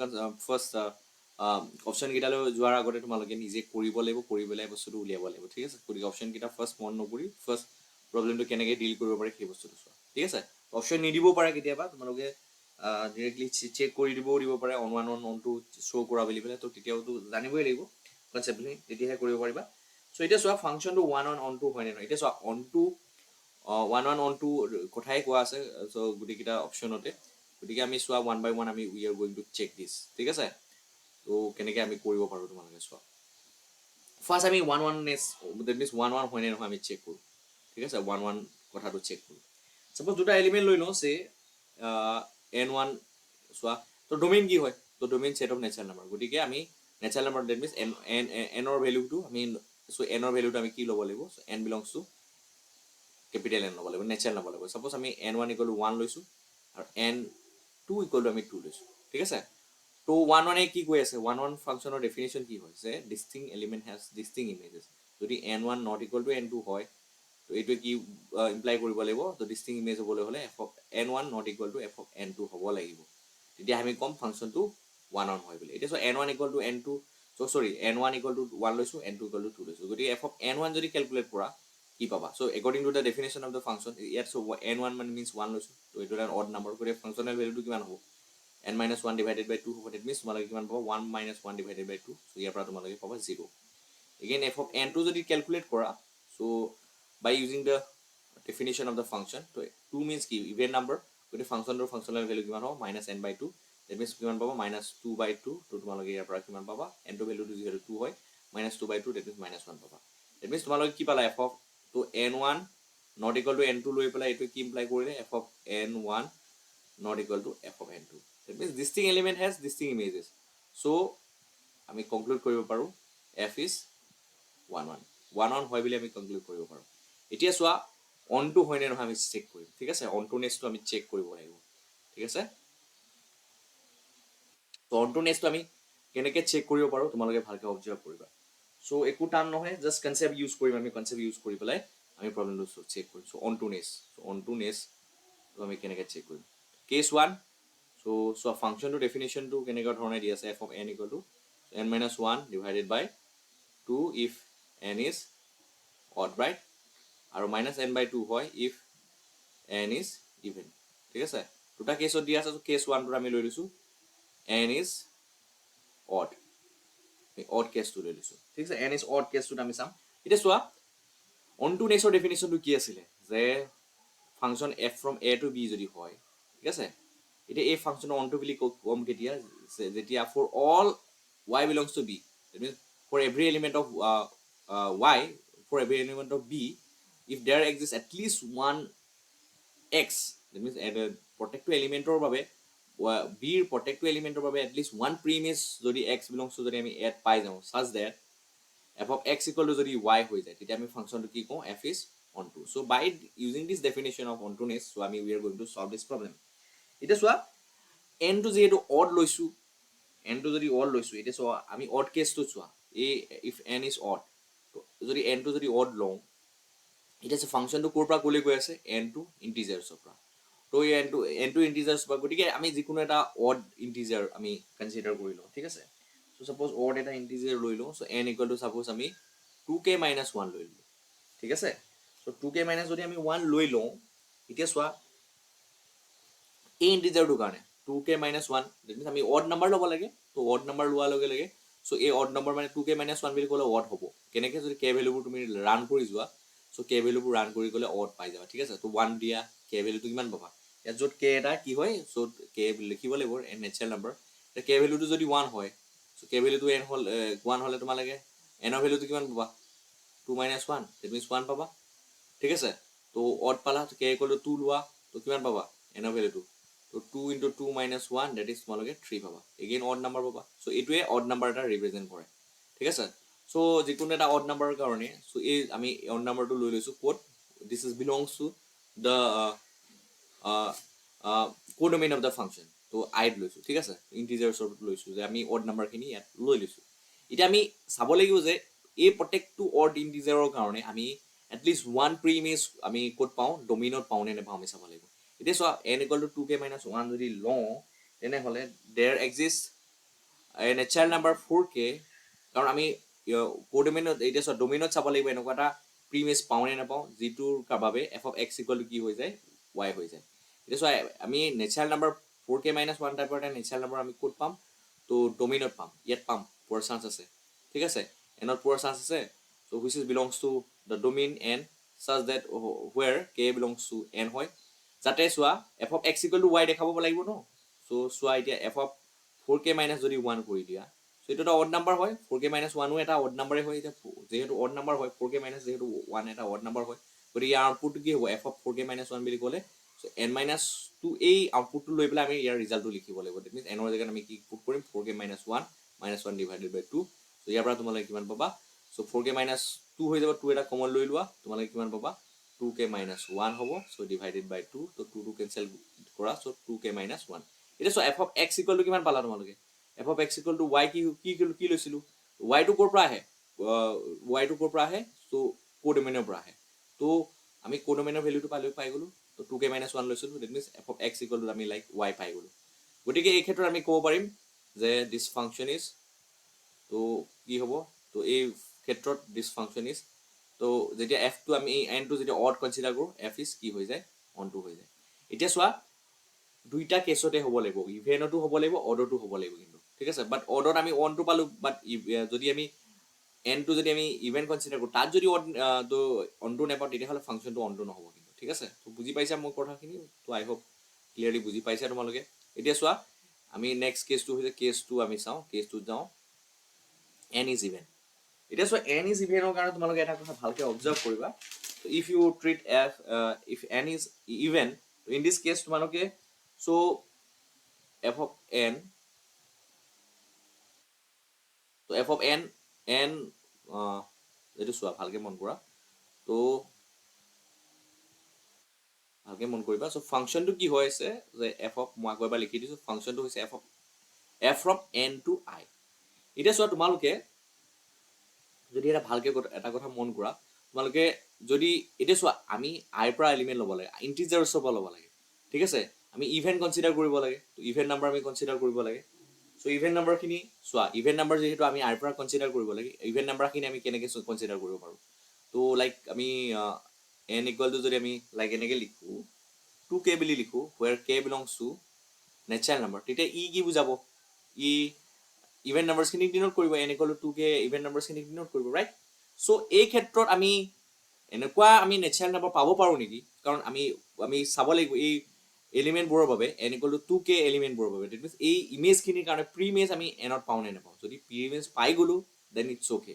first option কিটালৈ যোৱাৰ আগতে তোমালোকে নিজে কৰিব লাগিব কৰি পেলাই বস্তুটো উলিয়াব লাগিব ঠিক আছে গতিকে অপচন কিটা ফাৰ্ষ্ট মন নকৰি ফাৰ্ষ্ট প্ৰবলেমটো কেনেকৈ ডিল কৰিব পাৰে সেই বস্তুটো চোৱা ঠিক আছে অপচন নিদিবও পাৰে কেতিয়াবা তোমালোকে ডিৰেক্টলি চেক কৰি দিব পাৰে অন 1 অন 2 শ্ব' কৰা বুলি পেলাই তো তেতিয়াওতো জানিবই লাগিব কনচেপ্টলি তেতিয়াহে কৰিব পাৰিবা চ' এতিয়া চোৱা ফাংচনটো 1 অন 2 হয় নে নহয় এতিয়া চোৱা অন 2 1 1 অন 2 কথাই কোৱা আছে চ' গোটেইকেইটা অপশ্যনতে গতিকে আমি চোৱা 1 by 1 আমি we are going to check this ঠিক আছে তো কেনেকৈ আমি কৰিব পাৰোঁ তোমালোকে চোৱা ফাৰ্ষ্ট আমি 1 1 নেছ দেট মিনছ 1 1 হয় নে নহয় আমি চেক কৰোঁ ঠিক আছে 1 1 কথাটো চেক কৰোঁ সাপোজ দুটা এলিমেণ্ট লৈ লওঁ সে n1 চোৱা তো ডোমেইন কি হয় তো domain set of natural number গতিকে আমি নেচাৰেল নাম্বাৰ দেট মিনছ এনৰ ভেলুটো আমি চ' এনৰ ভেলুটো আমি কি ল'ব লাগিব N belongs two capital N ল'ব লাগিব নেচাৰেল ল'ব লাগিব সাপোজ আমি n1 ইকুৱেল টু 1 লৈছোঁ আৰু n2 ইকুৱেল টু আমি 2 লৈছোঁ ঠিক আছে তো 1 1 কি কৈ আছে 1 1 ফাংচনৰ ডেফিনেশ্যন কি হয় যে ডিষ্টিং এলিমেণ্ট হেজ ডিষ্টিং ইমেজেছ যদি n1 not equal to n2 হয় তো এইটোৱে কি ইমপ্লাই কৰিব লাগিব তো ডিষ্টিং ইমেজ হ'বলৈ হ'লে f of n1 not equal to f of n2 হ'ব লাগিব তেতিয়া আমি ক'ম ফাংচনটো 1 1 হয় বুলি এতিয়া চ' n1 ইকুৱেল টু n2 চ' চৰি n1 ইকুৱেল টু 1 লৈছোঁ n2 ইকুৱেল টু 2 লৈছোঁ গতিকে f of n1 যদি কেলকুলেট কৰা কি পাবা so' according to the definition of the function ইয়াত চ' n1 মানে মিনছ 1 লৈছোঁ তো এইটো এটা অড নাম্বাৰ গতিকে ফাংচনেল ভেলুটো কিমান হ'ব n-1 ডিভাইডেড বাই 2 হ'ব ডেট মিনছ তোমালোকে কিমান পাবা 1 - 1 ডিভাইডেড বাই 2 চ' ইয়াৰ পৰা তোমালোকে পাবা 0 এগেইন f of n2 যদি কেলকুলেট কৰা চ' by using the definition of the function তো 2 means কি ইভেন নাম্বাৰ গতিকে ফাংচনটোৰ ফাংচনেল ভেলু কিমান হ'ব -n/2 ডেট মিনছ কিমান পাবা -2/2 তো তোমালোকে ইয়াৰ পৰা কিমান পাবা n2 ভেলুটো যিহেতু 2 হয় -2/2 ডেট মিনছ -1 পাবা ডেট মিনছ তোমালোকে কি পালা f of তো n1 not equal to n2 লৈ পেলাই এইটো কি ইমপ্লাই কৰিলে f of n1 not equal to f of n2 that means distinct element has distinct images so আমি conclude কৰিব পাৰো f is 1 1 1 1 হয় বুলি আমি conclude কৰিব পাৰো এতিয়া চোৱা on to হয় নে নহয় আমি চেক কৰিম ঠিক আছে on to next to আমি চেক কৰিব লাগিব ঠিক আছে তো on to next to আমি কেনেকৈ চেক কৰিব পাৰো তোমালোকে ভালকৈ অবজাৰ্ভ কৰিবা সো একো টান নহয় জাস্ট কনসেপ্ট ইউজ কৰিম আমি কনসেপ্ট ইউজ কৰি পেলাই আমি প্ৰবলেমটো চেক কৰিম সো on to next তো আমি কেনেকৈ চেক কৰিম case 1 so function to definition to কেনেকুৱা ধৰণে দি আছে f of n equal to n-1 divided by 2 if n is odd right আৰু -n/2 হয় if n is even ঠিক আছে দুটা কেছত দি আছে কেছ 1 টো আমি লৈ লৈছো n is odd কেছটো লৈ লৈছো ঠিক আছে n is odd কেছটো আমি চাম এতিয়া চোৱা on to next definition টো কি আছিল যে function f from a to b যদি হয় ঠিক আছে এতিয়া এই ফাংচনৰ অন টু বুলি কম কেতিয়া যেতিয়া for all y belongs to b that means for every element of y for every element of b if there exists at least one x that means প্ৰত্যেকটো এলিমেন্টৰ বাবে b ৰ প্ৰত্যেকটো এলিমেন্টৰ বাবে at least one premise যদি x belongs to যদি আমি add পাই যাওঁ such that f of x equal to যদি y হৈ যায় তেতিয়া আমি ফাংচনটো কি কওঁ f is onto so by using this definition of ontoness so we are going to solve this problem এতিয়া চোৱা n টো যেহেতু odd লৈছো n টো যদি odd লৈছো এতিয়া চোৱা আমি odd কেছটো চোৱা if n is odd তো যদি n টো যদি odd লওঁ এতিয়া যে ফাংচনটো ক'ৰ পৰা ক'লৈ গৈ আছে n টো ইন্টিজাৰ্ছৰ পৰা তো এই n টো ইন্টিজাৰ্ছ পৰা গতিকে আমি যিকোনো এটা odd ইন্টিজাৰ আমি কনসিডাৰ কৰি লওঁ ঠিক আছে so suppose odd এটা ইন্টিজাৰ লৈ লওঁ so n equal to suppose আমি 2k - 1 লৈ লওঁ ঠিক আছে so 2k - যদি আমি 1 লৈ লওঁ এতিয়া চোৱা এই ইন্টিজাৰটো কাৰণে 2k - 1 that means আমি odd number ল'ব লাগে তো odd number লোৱাৰ লগে লগে so এই odd number মানে 2k - 1 বুলি ক'লে odd হ'ব কেনেকৈ যদি k ভ্যালুবোৰ তুমি ৰান কৰি যোৱা so k ভ্যালুবোৰ ৰান কৰি গ'লে odd পাই যাবা ঠিক আছে তো 1 দিয়া k ভ্যালুটো কিমান পাবা ইয়াত য'ত k এটা কি হয় so k লিখিব লাগিব নেচাৰেল নাম্বাৰ এতিয়া k ভ্যালুটো যদি 1 হয় so k ভ্যালুটো n হ'ল 1 হ'লে তোমালোকে n ৰ ভ্যালুটো কিমান পাবা 2 - 1 that means 1 পাবা ঠিক আছে তো odd পালা k equal to 2 লোৱা তো কিমান পাবা n ৰ ভ্যালুটো তো 2 into 2 minus 1 that is তোমালোকে 3 পাবা again odd number পাবা so এইটোৱে odd number এটা ৰিপ্ৰেজেন্ট কৰে ঠিক আছে so যিকোনো এটা odd number কাৰণে so এই আমি odd number টো লৈ লৈছো code this is belongs to the codomain of the function তো i লৈছো ঠিক আছে ইন্টিজাৰ্ছৰ লৈছো যে আমি odd number খিনি ইয়াত লৈ লৈছো এতিয়া আমি চাব লাগিব যে এই প্ৰত্যেকটো অড ইণ্টিজাৰৰ কাৰণে আমি এটলিষ্ট ওৱান প্ৰিমেজ আমি ক'ত পাওঁ ডমিনত পাওঁ নে নাপাওঁ আমি চাব লাগিব এতিয়া চোৱা n equal to 2k minus 1 যদি লওঁ তেনেহ'লে there exists a natural number 4k কাৰণ আমি কোডমিনত এতিয়া চোৱা ডমিনত চাব লাগিব এনেকুৱা এটা প্ৰিমেজ পাওঁ নে নাপাওঁ যিটোৰ বাবে f of x equal to কি হৈ যায় y হৈ যায় এতিয়া চোৱা আমি নেচাৰেল নাম্বাৰ 4k minus 1 টাইপৰ এটা নেচাৰেল নাম্বাৰ আমি ক'ত পাম তো ডমিনত পাম ইয়াত পাম পোৱাৰ চান্স আছে ঠিক আছে এনত পোৱাৰ চান্স আছে so which is belongs to the domain n such that where k belongs to n হয় যাতে চোৱা f of x equal to y দেখাব লাগিব ন so চোৱা এতিয়া f of 4k minus যদি 1 কৰি দিয়া so এইটো এটা অড নাম্বাৰ হয় 4k minus 1 ও এটা অড নাম্বাৰে হয় এতিয়া যেহেতু অড নাম্বাৰ হয় 4k minus যেহেতু 1 এটা অড নাম্বাৰ হয় গতিকে ইয়াৰ আউটপুটটো কি হ'ব f of 4k minus 1 বুলি ক'লে so n minus 2 এই আউটপুটটো লৈ পেলাই আমি ইয়াৰ ৰিজাল্টটো লিখিব লাগিব দ্যাট মিন্স n ৰ জেগাত আমি কি পুট কৰিম 4k minus 1 minus 1 divided by 2 so ইয়াৰ পৰা তোমালোকে কিমান পাবা so 4k minus 2 হৈ যাব 2 এটা কমন লৈ লোৱা তোমালোকে কিমান পাবা 2k minus 1 হ'ব so divided by 2 তো 2 to cancel কৰা so 2k minus 1 এটা so f of x equal to কিমান পালা তোমালোকে f of x equal to y কি লৈছিলো y টো কৰ পৰা আহে y টো কৰ পৰা আহে so কোডমিনৰ পৰা আহে তো আমি কোডমিনৰ ভ্যালুটো পাই গলো তো 2k minus 1 লৈছিলো that means f of x equal to আমি লাইক y পাই গলো গতিকে এই ক্ষেত্ৰত আমি ক'ব পাৰিম যে দিস ফাংশন ইজ তো কি হ'ব তো এই ক্ষেত্ৰত দিস ফাংশন ইজ তো যেতিয়া f টো আমি n টো যেতিয়া অড কনসিডাৰ কৰো f ইজ কি হৈ যায় অন টু হৈ যায় এতিয়া চোৱা দুইটা কেছতে হ'ব লাগিব ইভেনতো হ'ব লাগিব অডতো হ'ব লাগিব কিন্তু ঠিক আছে বাট অডত আমি অন টু পালো বাট যদি আমি n টো যদি আমি ইভেন কনসিডাৰ কৰো তাত যদি তো অন টু নাপাওঁ তেতিয়াহ'লে ফাংশনটো অন টু নহ'ব কিন্তু ঠিক আছে তো বুজি পাইছা মোৰ কথাখিনি তো আই হোপ ক্লিয়াৰলি বুজি পাইছা তোমালোকে এতিয়া চোৱা আমি নেক্সট কেছটো হৈছে কেছটো আমি চাওঁ কেছটোত যাওঁ n is even এতিয়া চোৱা n is even ৰ কাৰণে তোমালোকে এটা কথা ভালকে অবজাৰ্ভ কৰিবা if you treat f if n is even in this case তোমালোকে so f of n তো f of n n এইটো চোৱা ভালকে মন কৰা তো ভালকে মন কৰিবা সো ফাংশনটো কি হৈ আছে যে f of মই আকৌ এবাৰ লিখি দিছো ফাংশনটো হৈছে f from n to I এতিয়া চোৱা তোমালোকে যদি এটা ভালকে এটা কথা মন কৰা তোমালোকে যদি এতিয়া চোৱা আমি i পৰা এলিমেন্ট ল'ব লাগে ইন্টিজাৰছৰ পৰা ল'ব লাগে ঠিক আছে আমি ইভেন কনসিডাৰ কৰিব লাগে তো ইভেন নাম্বাৰ আমি কনসিডাৰ কৰিব লাগে সো ইভেন নাম্বাৰখিনি চোৱা ইভেন নাম্বাৰ যেহেতু আমি i পৰা কনসিডাৰ কৰিব লাগে ইভেন নাম্বাৰখিনি আমি কেনেকৈ কনসিডাৰ কৰিব পাৰো তো লাইক আমি n equal to যদি আমি লাইক এনেকৈ লিখো 2k বুলি লিখো where k belongs to natural number তেতিয়া ই কি বুজাব ই ইভেন নাম্বাৰছ খিনি ডিনোট কৰিব n equal to 2k even numbers খিনি ডিনোট কৰিব ৰাইট সো এই ক্ষেত্ৰত আমি এনেকুৱা আমি নেচাৰেল নাম্বাৰ পাব পাৰো নেকি কাৰণ আমি চাব লাগিব এই এলিমেন্টবোৰৰ বাবে n equal to 2k এলিমেন্টবোৰৰ বাবে দ্যাট মিন্স এই ইমেজখিনিৰ কাৰণে প্ৰিমেজ আমি nত পাওঁ নে নাপাওঁ যদি প্ৰিমেজ পাই গলো দেন ইটস ওকে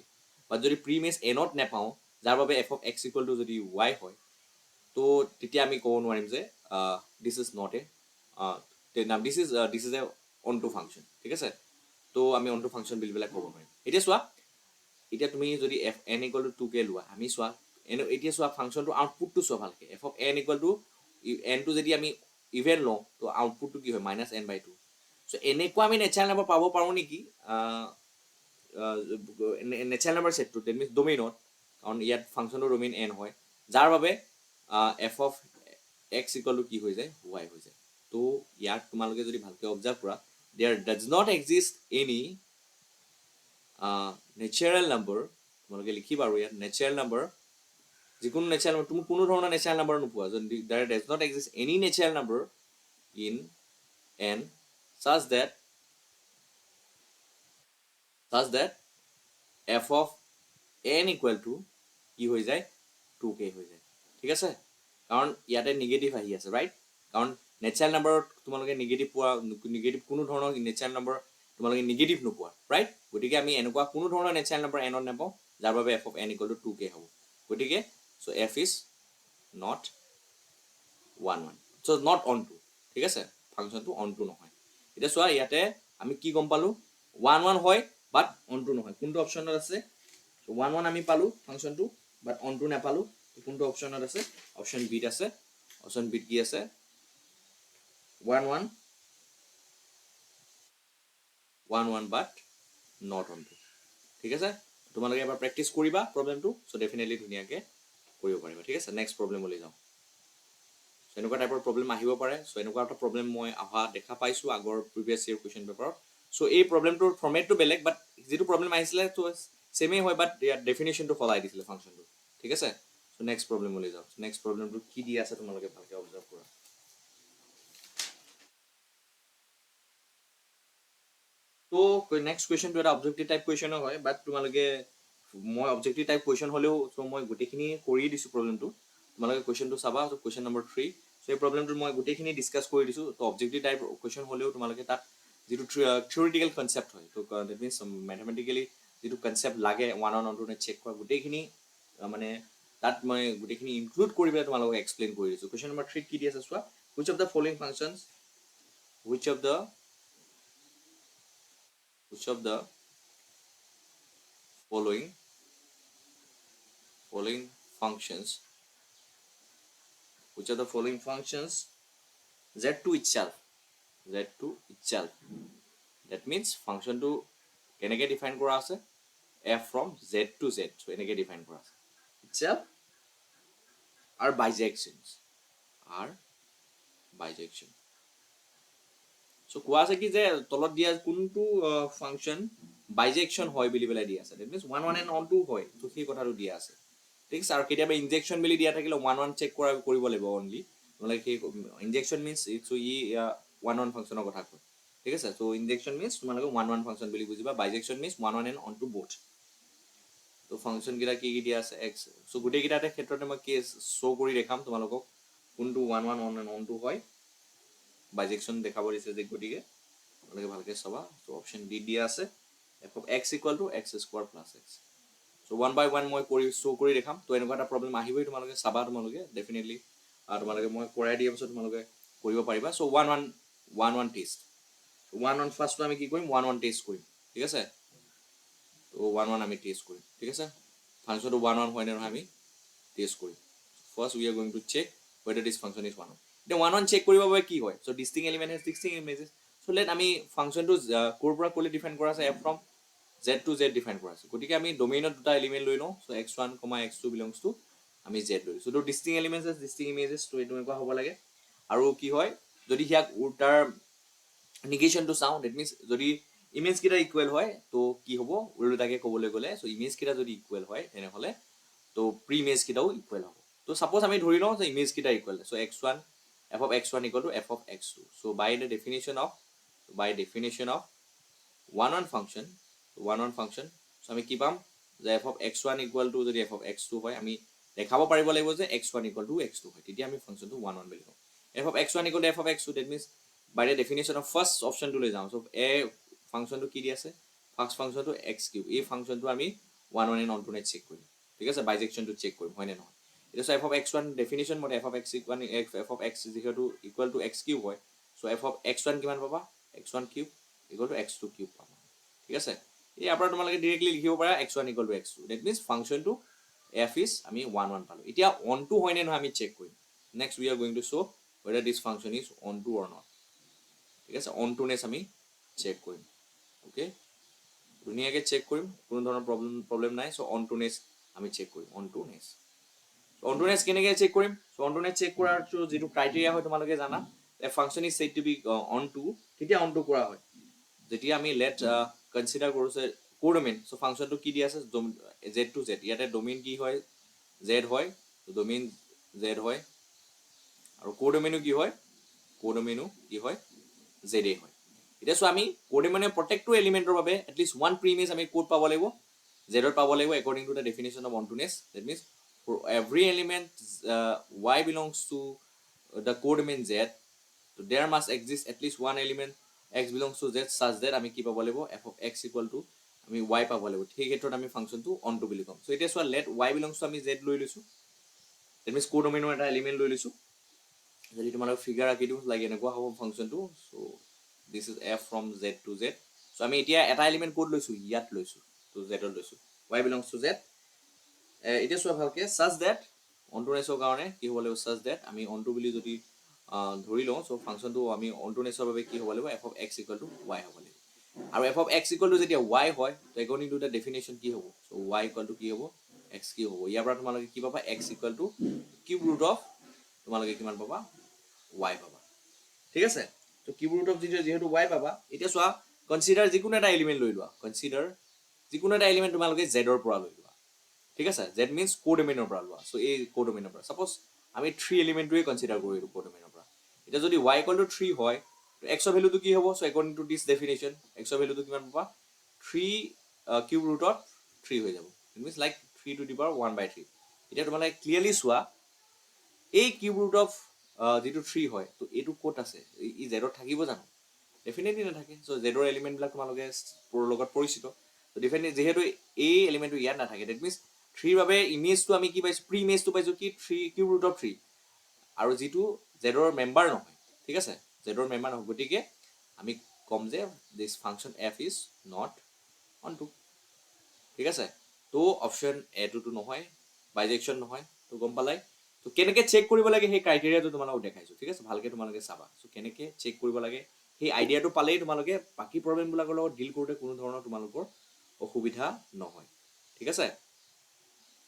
বাট যদি প্ৰিমেজ nত নাপাওঁ যাৰ বাবে f of x equal to যদি y হয় তো তেতিয়া আমি ক'ব নোৱাৰিম যে this is not a this is a onto function ঠিক আছে তো আমি অন টু ফাংশন বুলি পেলাই ক'ব নোৱাৰিম এতিয়া চোৱা এতিয়া তুমি যদি f n equal to 2k লোৱা আমি চোৱা এতিয়া চোৱা ফাংশনটো আউটপুটটো চোৱা ভালকে f of n equal to n টো যদি আমি ইভেন লওঁ তো আউটপুটটো কি হয় -n/2 সো এনেকুৱা আমি নেচাৰেল নাম্বাৰ পাব পাৰো নেকি নেচাৰেল নাম্বাৰ সেটটো দ্যাট মিন্স ডোমেইনত কাৰণ ইয়াত ফাংশনটো ডোমেইন n হয় যাৰ বাবে f of x equal to কি হৈ যায় y হৈ যায় তো ইয়াত তোমালোকে যদি ভালকে অবজাৰ্ভ কৰা there does not exist any natural number তোমালোকে লিখিবা আৰু ইয়াত natural number যিকোনো natural number তুমি কোনো ধৰণৰ natural number নোপোৱা যদি there does not exist any natural number in n such that f of n equal to কি হৈ যায় 2k হৈ যায় ঠিক আছে কাৰণ ইয়াতে নিগেটিভ আহি আছে ৰাইট কাৰণ নেচাৰেল নাম্বাৰত তোমালোকে নিগেটিভ পোৱা নিগেটিভ কোনো ধৰণৰ নেচাৰেল নাম্বাৰ তোমালোকে নিগেটিভ নোপোৱা ৰাইট গতিকে আমি এনেকুৱা কোনো ধৰণৰ নেচাৰেল নাম্বাৰ nত নাপাওঁ যাৰ বাবে f of n equal to 2k হ'ব গতিকে so f is not 1 so not on to ঠিক আছে ফাংশনটো on to নহয় এতিয়া চোৱা ইয়াতে আমি কি গম পালো 1 হয় বাট on to নহয় কোনটো অপচনত আছে 1 আমি পালো ফাংশনটো বাট on to নাপালো কোনটো অপচনত আছে অপচন বিত আছে অপচন বিত কি আছে 1 বাট not on to ঠিক আছে তোমালোকে এবাৰ প্ৰেক্টিছ কৰিবা প্ৰব্লেমটো চ' ডেফিনেটলি ধুনীয়াকৈ কৰিব পাৰিবা ঠিক আছে নেক্সট প্ৰব্লেমলৈ যাওঁ চ' এনেকুৱা টাইপৰ প্ৰব্লেম আহিব পাৰে চ' এনেকুৱা এটা প্ৰব্লেম মই অহা দেখা পাইছোঁ আগৰ প্ৰিভিয়াছ ইয়েৰ কুৱেশ্যন পেপাৰত চ' এই প্ৰব্লেমটোৰ ফৰ্মেটটো বেলেগ বাট যিটো প্ৰব্লেম আহিছিলে তো ছেমেই হয় বাট ইয়াত ডেফিনেশ্যনটো সলাই দিছিলে ফাংচনটো ঠিক আছে চ' নেক্সট প্ৰব্লেমলৈ যাওঁ নেক্সট প্ৰব্লেমটো কি দি আছে তোমালোকে ভালকৈ অবজাৰ্ভ কৰা তো নেক্সট কুৱেশ্যনটো এটা অবজেক্টিভ টাইপ কুৱেশ্যনো হয় বাট তোমালোকে মই অবজেক্টিভ টাইপ কুৱেশ্যন হ'লেও চ' মই গোটেইখিনি কৰি দিছোঁ প্ৰব্লেমটো তোমালোকে কুৱেশ্যনটো চাবা কুৱেশ্যন নম্বৰ 3 চ' এই প্ৰব্লেমটো মই গোটেইখিনি ডিছকাছ কৰি দিছোঁ তো অবজেক্টিভ টাইপ কুৱেশ্যন হ'লেও তোমালোকে তাত যিটো থিয়ৰিটিকেল কনচেপ্ট হয় তো দেট মিনছ মেথমেটিকেলি যিটো কনচেপ্ট লাগে ওৱান অন অনটো চেক কৰা গোটেইখিনি মানে তাত মই গোটেইখিনি ইনক্লুড কৰি পেলাই তোমালোকক এক্সপ্লেইন কৰি দিছোঁ কুৱেশ্যন নম্বৰ 3 কি দি আছে চোৱা which of the following functions which of the following functions z to itself that means function to কেনেকৈ ডিফাইন কৰা আছে f from z to z so এনেকৈ ডিফাইন কৰা আছে itself are bijections so কোৱা আছে কি যে তলত দিয়া কোনটো ফাংচন বাইজেকশ্যন হয় বুলি পেলাই দিয়া আছে দ্যাট মিনছ 1 1 and on 2 হয় তো সেই কথাটো দিয়া আছে ঠিক আছে আৰু কেতিয়াবা ইনজেকশ্যন বুলি দিয়া থাকিলে 1 1 চেক কৰিব লাগিব অনলি নহ'লে সেই ইনজেকশ্যন মিনছ চ' ই 1 1 ফাংচনৰ কথা কয় ঠিক আছে চ' ইনজেকশ্যন মিনছ তোমালোকে 1 1 ফাংচন বুলি বুজিবা বাইজেকশ্যন মিনছ 1 1 and on 2 both তো ফাংচনকেইটা কি দিয়া আছে এক্স চ' গোটেইকেইটাতে ক্ষেত্ৰতে মই কেছ শ্ব' কৰি দেখাম তোমালোকক কোনটো 1 1 on and on 2 হয় বাইজেকশ্যন দেখাব দিছে যে গতিকে তোমালোকে ভালকৈ চাবা চ' অপশ্যন ডি দিয়া আছে f of x equal to x square plus x so' 1 by 1 মই কৰি শ্ব' কৰি দেখাম তো এনেকুৱা এটা প্ৰব্লেম আহিবই তোমালোকে চাবা তোমালোকে ডেফিনেটলি তোমালোকে মই কৰাই দিয়াৰ পিছত তোমালোকে কৰিব পাৰিবা চ' 1 1 টেষ্ট 1 1 ফাৰ্ষ্টটো আমি কি কৰিম 1 1 টেষ্ট কৰিম ঠিক আছে তো 1 1 আমি টেষ্ট কৰিম ঠিক আছে ফাংচনটো 1 1 হয় নে নহয় আমি টেষ্ট কৰিম first we are going to check whether this function is 1 1 এতিয়া 1 1 চেক কৰিব বাবে কি হয় so' distinct element has distinct images so' let আমি ফাংচনটো ক'ৰ পৰা ক'লৈ ডিফাইন কৰা আছে f from z to z define কৰা আছে গতিকে আমি ডমেইনত দুটা এলিমেণ্ট লৈ লওঁ চ' x1, x2 বিলংছ টু আমি z লৈ লৈছোঁ তো ডিষ্টিং এলিমেণ্টছ ডিষ্টিং ইমেজেছ তো এইটো এনেকুৱা হ'ব লাগে আৰু কি হয় যদি সিয়াক তাৰ নিগেশ্যনটো চাওঁ ডেট মিনছ যদি ইমেজকেইটা ইকুৱেল হয় তো কি হ'ব ওলোটাকৈ ক'বলৈ গ'লে চ' ইমেজকেইটা যদি ইকুৱেল হয় তেনেহ'লে তো প্ৰি ইমেজকেইটাও ইকুৱেল হ'ব তো ছাপ'জ আমি ধৰি লওঁ যে ইমেজকেইটা equal so' x1 f of x1 equal to f of x2 so by definition of 1 1 function so আমি কি পাম যে f of x1 equal to যদি f of x2 হয় আমি দেখাব পাৰিব লাগিব যে x1 equal to x2 হয় তেতিয়া আমি ফাংচনটো 1 1 বুলি কওঁ f of x1 equal to f of x2 that means by the definition of first option to লৈ যাওঁ so a ফাংচনটো কি দি আছে ফাৰ্ষ্ট ফাংচনটো x কিউব এই ফাংচনটো আমি 1 1 and on to net check কৰিম ঠিক আছে বাইজেকশ্যনটো চেক কৰিম হয় নে নহয় এটা f of x1 definition মতে f of x1 f of x is equal to x cube হয় so f of x1 কিমান পাবা x1 cube equal to x2 cube পাবা ঠিক আছে এই আপোনাৰ তোমালোকে ডাইৰেক্টলি লিখিব পাৰা x1 equal to x2 that means ফাংচনটো f is আমি 1 1 পালো এতিয়া on to হয় নে নহয় আমি চেক কৰিম next we are going to show whether this function is on to or not ঠিক আছে on to নেস আমি চেক কৰিম ওকে ধুনীয়াকৈ চেক কৰিম কোনো ধৰণৰ প্ৰব্লেম নাই so on to নেস আমি চেক কৰিম on to নেস অনটোনেছ কেনেকৈ চেক কৰিম চ' অনটোনেছ চেক কৰাৰ যিটো ক্ৰাইটেৰিয়া হয় তোমালোকে জানা a function is said to be onto তেতিয়া অন টু কৰা হয় যেতিয়া আমি লেট কনচিডাৰ কৰোঁ যে কোডমেইন চ' ফাংচনটো কি দি আছে জেড টু জেড ইয়াতে ডমেইন কি হয় জেড হয় ডমেইন জেড হয় আৰু কোডমেইনো কি হয় জেড এ হয় এতিয়া চ' আমি কোডমেইনে প্ৰত্যেকটো এলিমেণ্টৰ বাবে এটলিষ্ট ওৱান প্ৰিমেজ আমি ক'ত পাব লাগিব জেডত পাব লাগিব according to the definition of ontoness that means for every element y belongs to the codomain z so there must exist at least one element x belongs to z such that আমি কি পাব লাগিব f of x equal to আমি y পাব লাগিব ঠিক ক্ষেত্ৰত আমি ফাংচনটো অন টু বুলি ক'ম so এতিয়া চোৱা let y belongs to আমি z লৈ লৈছোঁ that means codomain এটা এলিমেণ্ট লৈ লৈছোঁ যদি তোমালোক ফিগাৰ আঁকি দিওঁ লাগে এনেকুৱা হ'ব ফাংচনটো so this is f from z to z so আমি এতিয়া এটা এলিমেণ্ট ক'ত লৈছোঁ ইয়াত লৈছোঁ তো z ত লৈছোঁ y belongs to z এতিয়া চোৱা ভালকে such that অনটোনেছৰ কাৰণে কি হ'ব লাগিব such that আমি অনটো বুলি যদি ধৰি লওঁ চ' ফাংচনটো আমি অনটোনেছৰ বাবে কি হ'ব লাগিব f of x equal to y হ'ব লাগিব আৰু f of x equal to যেতিয়া y হয় তো according to the definition কি হ'ব so y equal to কি হ'ব x কি হ'ব ইয়াৰ পৰা তোমালোকে কি পাবা x equal to cube root of তোমালোকে কিমান পাবা y পাবা ঠিক আছে তো cube root of যেহেতু y পাবা এতিয়া চোৱা কনসিডাৰ যিকোনো এটা এলিমেন্ট লৈ লোৱা কনসিডাৰ যিকোনো এটা এলিমেন্ট তোমালোকে z ৰ পৰা লৈ লোৱা ঠিক আছে z means কোডোমেইনৰ পৰা লোৱা সো এই কোডোমেইনৰ পৰা সাপোজ আমি 3 এলিমেন্টটোৱে কনসিডাৰ কৰিলো কোডোমেইনৰ পৰা এটা যদি y equal to 3 হয় তো x ৰ ভ্যালুটো কি হ'ব so according to this definition x ৰ ভ্যালুটো কিমান পাবা 3 cube root of 3 হৈ যাব it means like 3 to the power 1/3 এটা তোমালোকে ক্লিয়াৰলি চোৱা এই কিউব ৰুট অফ যেটো 3 হয় তো এটো কোট আছে ই z ত থাকিব জানো ডেফিনেটলি নাথাকে সো z ৰ এলিমেন্ট বিলাক তোমালোকে লগত পৰিচিত তো ডেফিনেটলি যেহেতু এই এলিমেন্টটো ইয়াত নাথাকে দ্যাট মিন্স 3 বাবে ইমেজটো আমি কি পাইছো প্ৰি ইমেজটো পাইছো কি 3 কিউব ৰুট অফ 3 আৰু যেটো z ৰ মেম্বাৰ নহয় ঠিক আছে z ৰ মেম্বাৰ নহয় গতিকে আমি কম যে this function f is not on 2 ঠিক আছে তো অপশন এ টো নহয় বাইজেকশন নহয় তো গম পালাই তো কেনেকে চেক কৰিব লাগে সেই ক্ৰাইটেৰিয়াটো তোমালোকক দেখাইছো ঠিক আছে ভালকে তোমালোকে চাবা সো কেনেকে চেক কৰিব লাগে সেই আইডিয়াটো পালেই তোমালোকে বাকি প্ৰবলেম বিলাকৰ লগত ডিল কৰোতে কোনো ধৰণৰ তোমালোকৰ অসুবিধা নহয় ঠিক আছে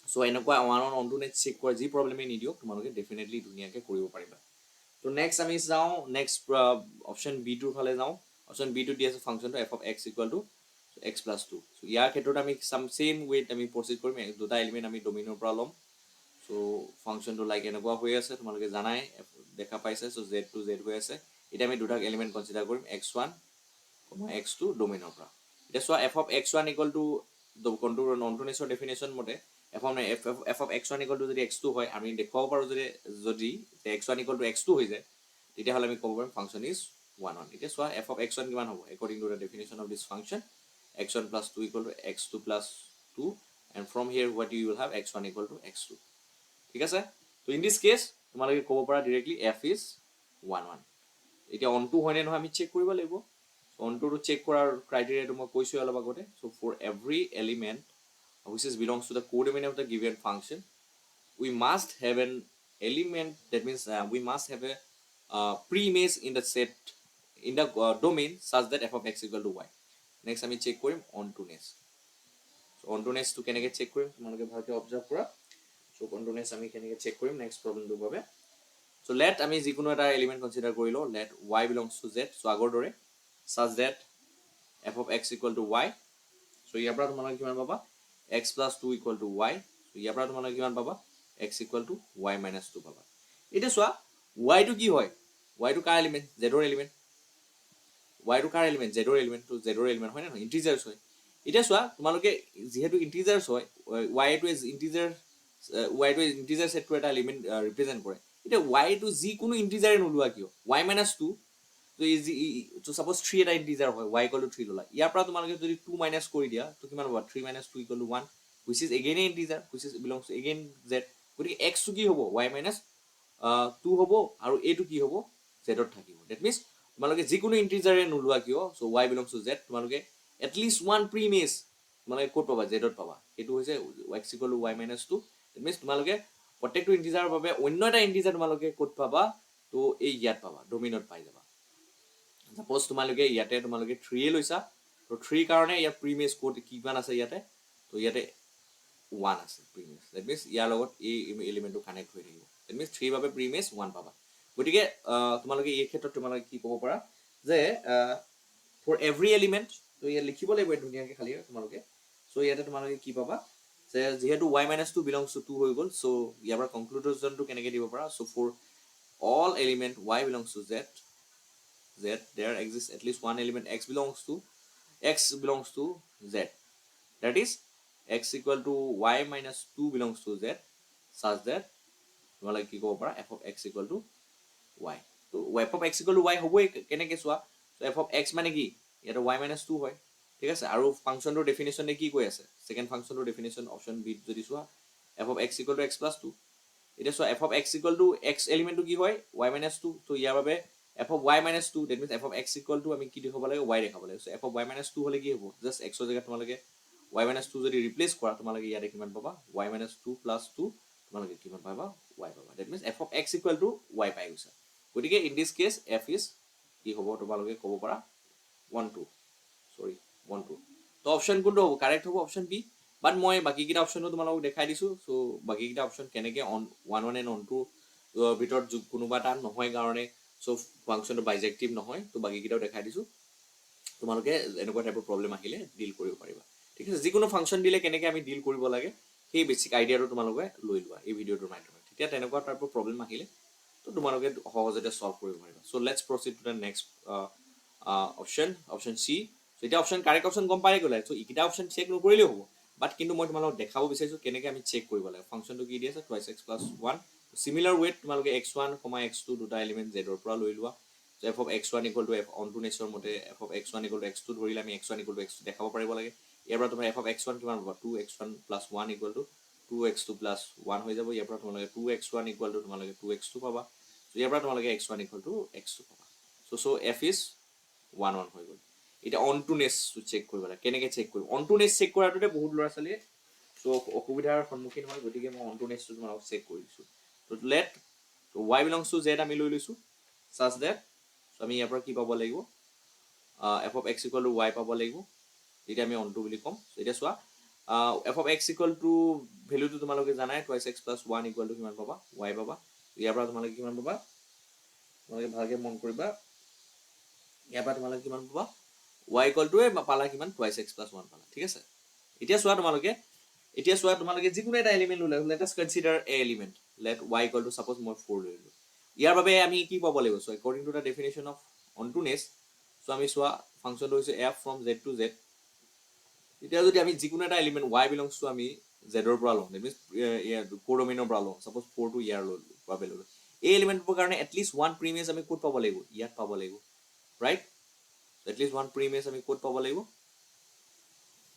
সো এনেকুৱা one one onto not check কৰা যি প্ৰবলেমে নিদিও তোমালোকে ডেফিনেটলি ধুনিয়াকে কৰিব পাৰিবা তো নেক্সট আমি যাও নেক্সট অপশন বি টোৰ ফালে যাও অপশন বি টো দি আছে ফাংশনটো f of x equal to x plus 2 so ইয়াৰ ক্ষেত্ৰত আমি সেম ওয়েট আমি প্ৰসিড কৰিম দুটা এলিমেন্ট আমি ডোমেইনৰ পৰা লম সো ফাংশনটো লাইক এনেকুৱা হৈ আছে তোমালোকে জানাই দেখা পাইছে সো z to z হৈ আছে এটা আমি দুটা এলিমেন্ট কনসিডাৰ কৰিম x1 x2 ডোমেইনৰ পৰা এটা চোৱা f of x1 equal to the contour non-toneisৰ definition মতে f of x1 equal to যদি x2 হয় আমি দেখাব পাৰো যদি x1 equal to x2 হৈ যায় তেতিয়া হলে আমি ক'ব পাৰিম ফাংশন is 1 1 এতিয়া চোৱা f of x1 কিমান হ'ব according to the definition of this function x1 plus 2 equal to x2 plus 2 and from here what you will have x1 equal to x2 ঠিক আছে তো ইন দিস কেস তোমালোকে ক'ব পাৰা ডাইৰেক্টলি f is 1 1 এতিয়া on two হয়নে নহয় আমি চেক কৰিব লাগিব অন টু টো চেক কৰাৰ ক্ৰাইটেৰিয়াটো মই কৈছো অলপ আগতে so for every element which is belongs to the codomain of the given function we must have an element that means we must have a pre-image in the set in the domain such that f of x equal to y next আমি check কৰিম ontoness so ontoness to কেনেকৈ check কৰিম তোমালোকে ভালকৈ observe কৰা so ontoness আমি কেনেকৈ check কৰিম নেক্সট প্ৰবলেমটো বাবে so let আমি যিকোনো এটা এলিমেন্ট কনসিডাৰ কৰিলো let y belongs to z so আগৰ দৰে such that f of x equal to y so ইয়াৰ পৰা তোমালোকে কিমান পাবা x plus 2 equal to y so ইয়াৰ পৰা তোমালোকে কিমান পাবা x equal to y minus 2 পাবা এটা চোৱা y টো কি হয় y টো কাৰ এলিমেন্ট z ৰ এলিমেন্ট y টো কাৰ এলিমেন্ট z ৰ এলিমেন্ট তো z ৰ এলিমেন্ট হয় না ইন্টিজাৰস হয় এটা চোৱা তোমালোকে যেহেতু ইন্টিজাৰস হয় y টো ইজ ইন্টিজাৰ y টো ইন্টিজাৰ সেট এটা এলিমেন্ট ৰিপ্ৰেজেন্ট কৰে এটা y টো যি কোনো ইন্টিজাৰে নোলোৱা কিয় y minus 2 তো suppose 3 এটা ইন্টিজাৰ হয় y equal to 3 ললা ইয়াৰ পৰা তোমালোকে যদি 2 মাইনাস কৰি দিয়া তো কিমান হ'ব 3 minus 2 equal to 1 which is again an integer which is belongs to again z গতিকে x টো কি হ'ব y minus 2 হ'ব আৰু a টো কি হ'ব z ত থাকিব that means তোমালোকে যিকোনো ইন্টিজাৰে নোলোৱা কিয় so y belongs to z তোমালোকে at least one premise তোমালোকে ক'ত পাবা z ত পাবা এটো হৈছে x equal to y minus 2 that means তোমালোকে প্ৰত্যেকটো ইন্টিজাৰৰ বাবে অন্য এটা ইন্টিজাৰ তোমালোকে ক'ত পাবা তো এই ইয়াত পাবা ডোমেইনত পাই যাবা সাপোজ তোমালোকে ইয়াতে তোমালোকে 3 এ লৈছা তো 3 কাৰণে ইয়াৰ প্ৰিমিয়াস কোড কিমান আছে ইয়াতে তো ইয়াতে 1 আছে প্ৰিমিয়াস দ্যাট মিন্স ইয়াৰ লগত এই এলিমেন্টটো কানেক্ট হৈ থাকিব দ্যাট মিন্স 3 বাবে প্ৰিমিয়াস 1 পাবা গতিকে তোমালোকে এই ক্ষেত্ৰত তোমালোকে কি ক'ব পাৰা যে ফৰ এভৰি এলিমেন্ট তো ইয়াত লিখিব লাগিব ধুনিয়াকে খালি তোমালোকে সো ইয়াতে তোমালোকে কি পাবা যে যেহেতু y minus 2 belongs to 2 হৈ গল সো ইয়াৰ পৰা কনক্লুজনটো কেনেকৈ দিব পাৰা so for all element y belongs to z there exists at least one element x belongs to z that is x equal to y minus 2 belongs to z such that তোমালোকে কি ক'ব পাৰা f of x equal to y তো f of x equal to y হ'বই কেনেকৈ চোৱা so f of x মানে কি ইয়াতে y minus 2 হয় ঠিক আছে আৰু ফাংশনটোৰ ডেফিনিশনে কি কৈ আছে সেকেন্ড ফাংশনটোৰ ডেফিনিশন অপশন বি যদি চোৱা f of x equal to x plus 2 এটা চোৱা f of x equal to x এলিমেন্টটো কি হয় y minus 2 তো ইয়াৰ বাবে f of y minus 2 that means f of x equal to আমি কি দেখাব লাগে y দেখাব লাগে so f of y minus 2 হলে কি হ'ব জাস্ট x ৰ জায়গাত তোমালোকে y minus 2 যদি ৰিপ্লেস কৰা তোমালোকে ইয়াতে কিমান পাবা y minus 2 plus 2 তোমালোকে কিমান পাবা y পাবা that means f of x equal to y পাই গৈছা গতিকে in this case f is কি হ'ব তোমালোকে ক'ব পাৰা 1 2 so 1 2 তো অপশ্যন কোনটো হ'ব কাৰেক্ট হ'ব অপশ্যন বি বাট মই বাকীকেইটা অপশ্যনো তোমালোকক দেখাই দিছোঁ চ' বাকীকেইটা অপশ্যন কেনেকৈ অন 1 1 এণ্ড অন 2 ভিতৰত কোনোবা এটা নহয় কাৰণে চ' ফাংচনটো বাইজেক্টিভ নহয় তো বাকীকেইটাও দেখাই দিছোঁ তোমালোকে এনেকুৱা টাইপৰ প্ৰব্লেম আহিলে ডিল কৰিব পাৰিবা ঠিক আছে যিকোনো ফাংচন দিলে কেনেকৈ আমি ডিল কৰিব লাগে সেই বেছিক আইডিয়াটো তোমালোকে লৈ লোৱা এই ভিডিঅ'টোৰ মাধ্যমে তেতিয়া তেনেকুৱা টাইপৰ প্ৰব্লেম আহিলে তো তোমালোকে সহজতে চল্ভ কৰিব পাৰিবা so' let's proceed to the next option C এতিয়া অপশ্যন কাৰেক্ট অপশ্যন গম পাই গ'লে চ' এইকেইটা অপশ্যন চেক নকৰিলেও হ'ব বাট কিন্তু মই তোমালোকক দেখাব বিচাৰিছোঁ কেনেকৈ আমি চেক কৰিব লাগে ফাংচনটো কি দি আছে টুৱাইছ এক্স প্লাছ 1 চিমিলাৰ ৱেত তোমালোকে x1, x2 দুটা এলিমেণ্ট জেডৰ পৰা লৈ লোৱা f of x1 equal to f অনটো নেচৰ মতে f of x1 equal two x2 ধৰিলে আমি x1 ইকুৱেল টু x2 দেখাব পাৰিব লাগে ইয়াৰ পৰা তোমাৰ এফ অফ x1 কিমান পাবা 2x1 plus 1 equal two 2x2 plus 1 হৈ যাব ইয়াৰ পৰা তোমালোকে 2x1 ইকুৱেল টু তোমালোকে 2x2 পাবা ইয়াৰ পৰা তোমালোকে x1 ইকুৱেল টু x2 পাবা চ' এফ ইজ 1 1 হৈ গ'ল এতিয়া অনটো নেচটো চেক কৰিব লাগে কেনেকৈ চেক কৰিম অনটো নেচ চেক কৰাটোতে বহুত ল'ৰা ছোৱালীয়ে চ' অসুবিধাৰ সন্মুখীন হয় গতিকে মই অনটো নেচটো তোমালোকক চেক কৰি দিছোঁ ত' let y belongs to z আমি লৈ লৈছোঁ চাচ ডেট আমি ইয়াৰ পৰা কি পাব লাগিব f of x equal to y পাব লাগিব যেতিয়া আমি অনটো বুলি ক'ম এতিয়া চোৱা f of x equal to ভেলুটো তোমালোকে জানাই twice x plus 1 equal to কিমান পাবা ৱাই পাবা ইয়াৰ পৰা তোমালোকে কিমান পাবা তোমালোকে ভালকৈ মন কৰিবা ইয়াৰ পৰা তোমালোকে কিমান পাবা ৱাই ইকুৱেল টু পালা কিমান টুৱাইছ এক্স প্লাছ 1 পালা ঠিক আছে এতিয়া চোৱা তোমালোকে যিকোনো এটা এলিমেণ্ট ল'লে let us consider a element let y equal to suppose মই 4 লৈ ল'লোঁ ইয়াৰ বাবে আমি কি পাব লাগিব so' according to the definition of ontoness so' আমি চোৱা ফাংচনটো হৈছে f from z to z এতিয়া যদি আমি যিকোনো এটা এলিমেণ্ট ৱাই বিলংছ টু আমি জেডৰ পৰা লওঁ ডেট মিনছ কোডমেনৰ পৰা লওঁ ছাপ'জ 4টো ইয়াৰ বাবে ল'লোঁ এই এলিমেণ্টটোৰ কাৰণে এটলিষ্ট 1 প্ৰিমিয়াছ আমি ক'ত পাব লাগিব ইয়াত পাব লাগিব ৰাইট এটলিষ্ট 1 প্ৰিমিয়াছ আমি ক'ত পাব লাগিব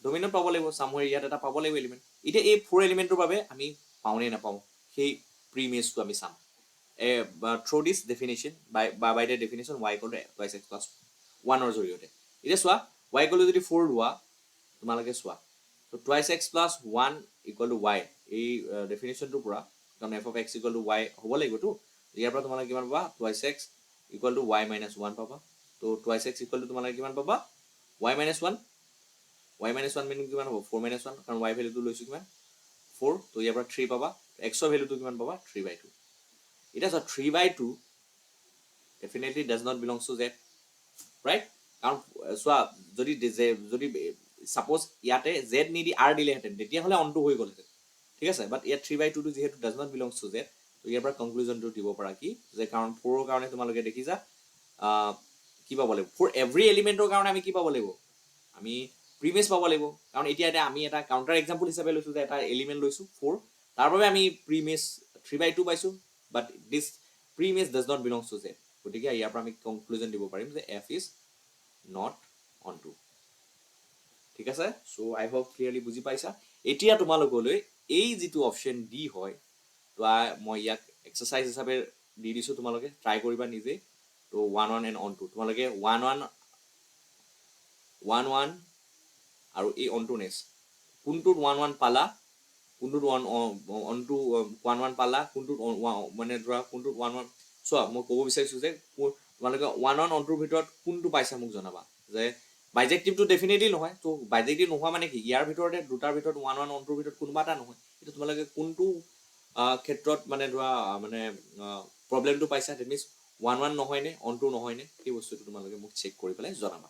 ডমিনত পাব লাগিব চামৱেৰ ইয়াত এটা পাব লাগিব এলিমেণ্ট এতিয়া এই 4 এলিমেণ্টটোৰ বাবে আমি পাওঁনে নাপাওঁ সেই প্ৰিমিয়াছটো আমি চাম through this definition by the definition y equal to twice x plus 1 জৰিয়তে এতিয়া চোৱা y equal to যদি 4 লোৱা তোমালোকে চোৱা তো twice x plus 1 equal to y এই ডেফিনেশ্যনটোৰ পৰা কাৰণ f of x equal to y হ'ব লাগিবতো ইয়াৰ পৰা তোমালোকে কিমান পাবা twice x equal to y minus 1 পাবা তো twice x equal to তোমালোকে কিমান পাবা y minus 1 মিনিং কিমান হ'ব 4 minus 1 কাৰণ y ভেলুটো লৈছোঁ কিমান 4 তো ইয়াৰ পৰা 3 পাবা x ৰ ভেলুটো কিমান পাবা 3/2 এটা চোৱা 3/2 definitely does not belongs to z right কাৰণ চোৱা যদি সাপোজ ইয়াতে z নিদি r দিলেহেঁতেন তেতিয়াহ'লে অনটো হৈ গ'লহেঁতেন ঠিক আছে বাট ইয়াত 3/2 টো যিহেতু does not belongs to z তো ইয়াৰ পৰা কনক্লুজনটো দিব পাৰা কি যে কাৰণ 4 ৰ কাৰণে তোমালোকে দেখিছা কি পাব লাগিব ফৰ এভৰি এলিমেণ্টৰ কাৰণে আমি কি পাব লাগিব আমি প্ৰিমিয়াছ পাব লাগিব কাৰণ এতিয়া আমি এটা কাউণ্টাৰ এক্সাম্পল হিচাপে লৈছোঁ যে এটা এলিমেণ্ট লৈছোঁ 4 তাৰ বাবে আমি প্ৰিমিয়াছ 3/2 পাইছোঁ but this premise does not belongs to z গতিকে ইয়াৰ পৰা আমি কনক্লুজন দিব পাৰিম যে f is not onto ঠিক আছে চ' আই হোপ ক্লিয়াৰলি বুজি পাইছা এতিয়া তোমালোকলৈ এই যিটো অপশ্যন ডি হয় তো মই ইয়াক এক্সাৰচাইজ হিচাপে দি দিছোঁ তোমালোকে ট্ৰাই কৰিবা নিজে তো 1 1 এণ্ড অন টু তোমালোকে 1 1 আৰু এই অনটো নেক্স কোনটোত 1 1 পালা কোনটোত অনটো 1 1 পালা কোনটোত মানে ধৰা কোনটোত 1 1 চোৱা মই ক'ব বিচাৰিছোঁ যে তোমালোকে 1 1 অনটোৰ ভিতৰত কোনটো পাইছা মোক জনাবা যে বাইজেক্টিভটো ডেফিনেটলি নহয় তো বাইজেক্টিভ নোহোৱা মানে কি ইয়াৰ ভিতৰতে দুটাৰ ভিতৰত 1 1 অনটোৰ ভিতৰত কোনোবা এটা নহয় এইটো তোমালোকে কোনটো ক্ষেত্ৰত মানে ধৰা মানে প্ৰব্লেমটো পাইছা ডেট মিনছ 1 1 নহয়নে অনটো নহয়নে সেই বস্তুটো তোমালোকে মোক চেক কৰি পেলাই জনাবা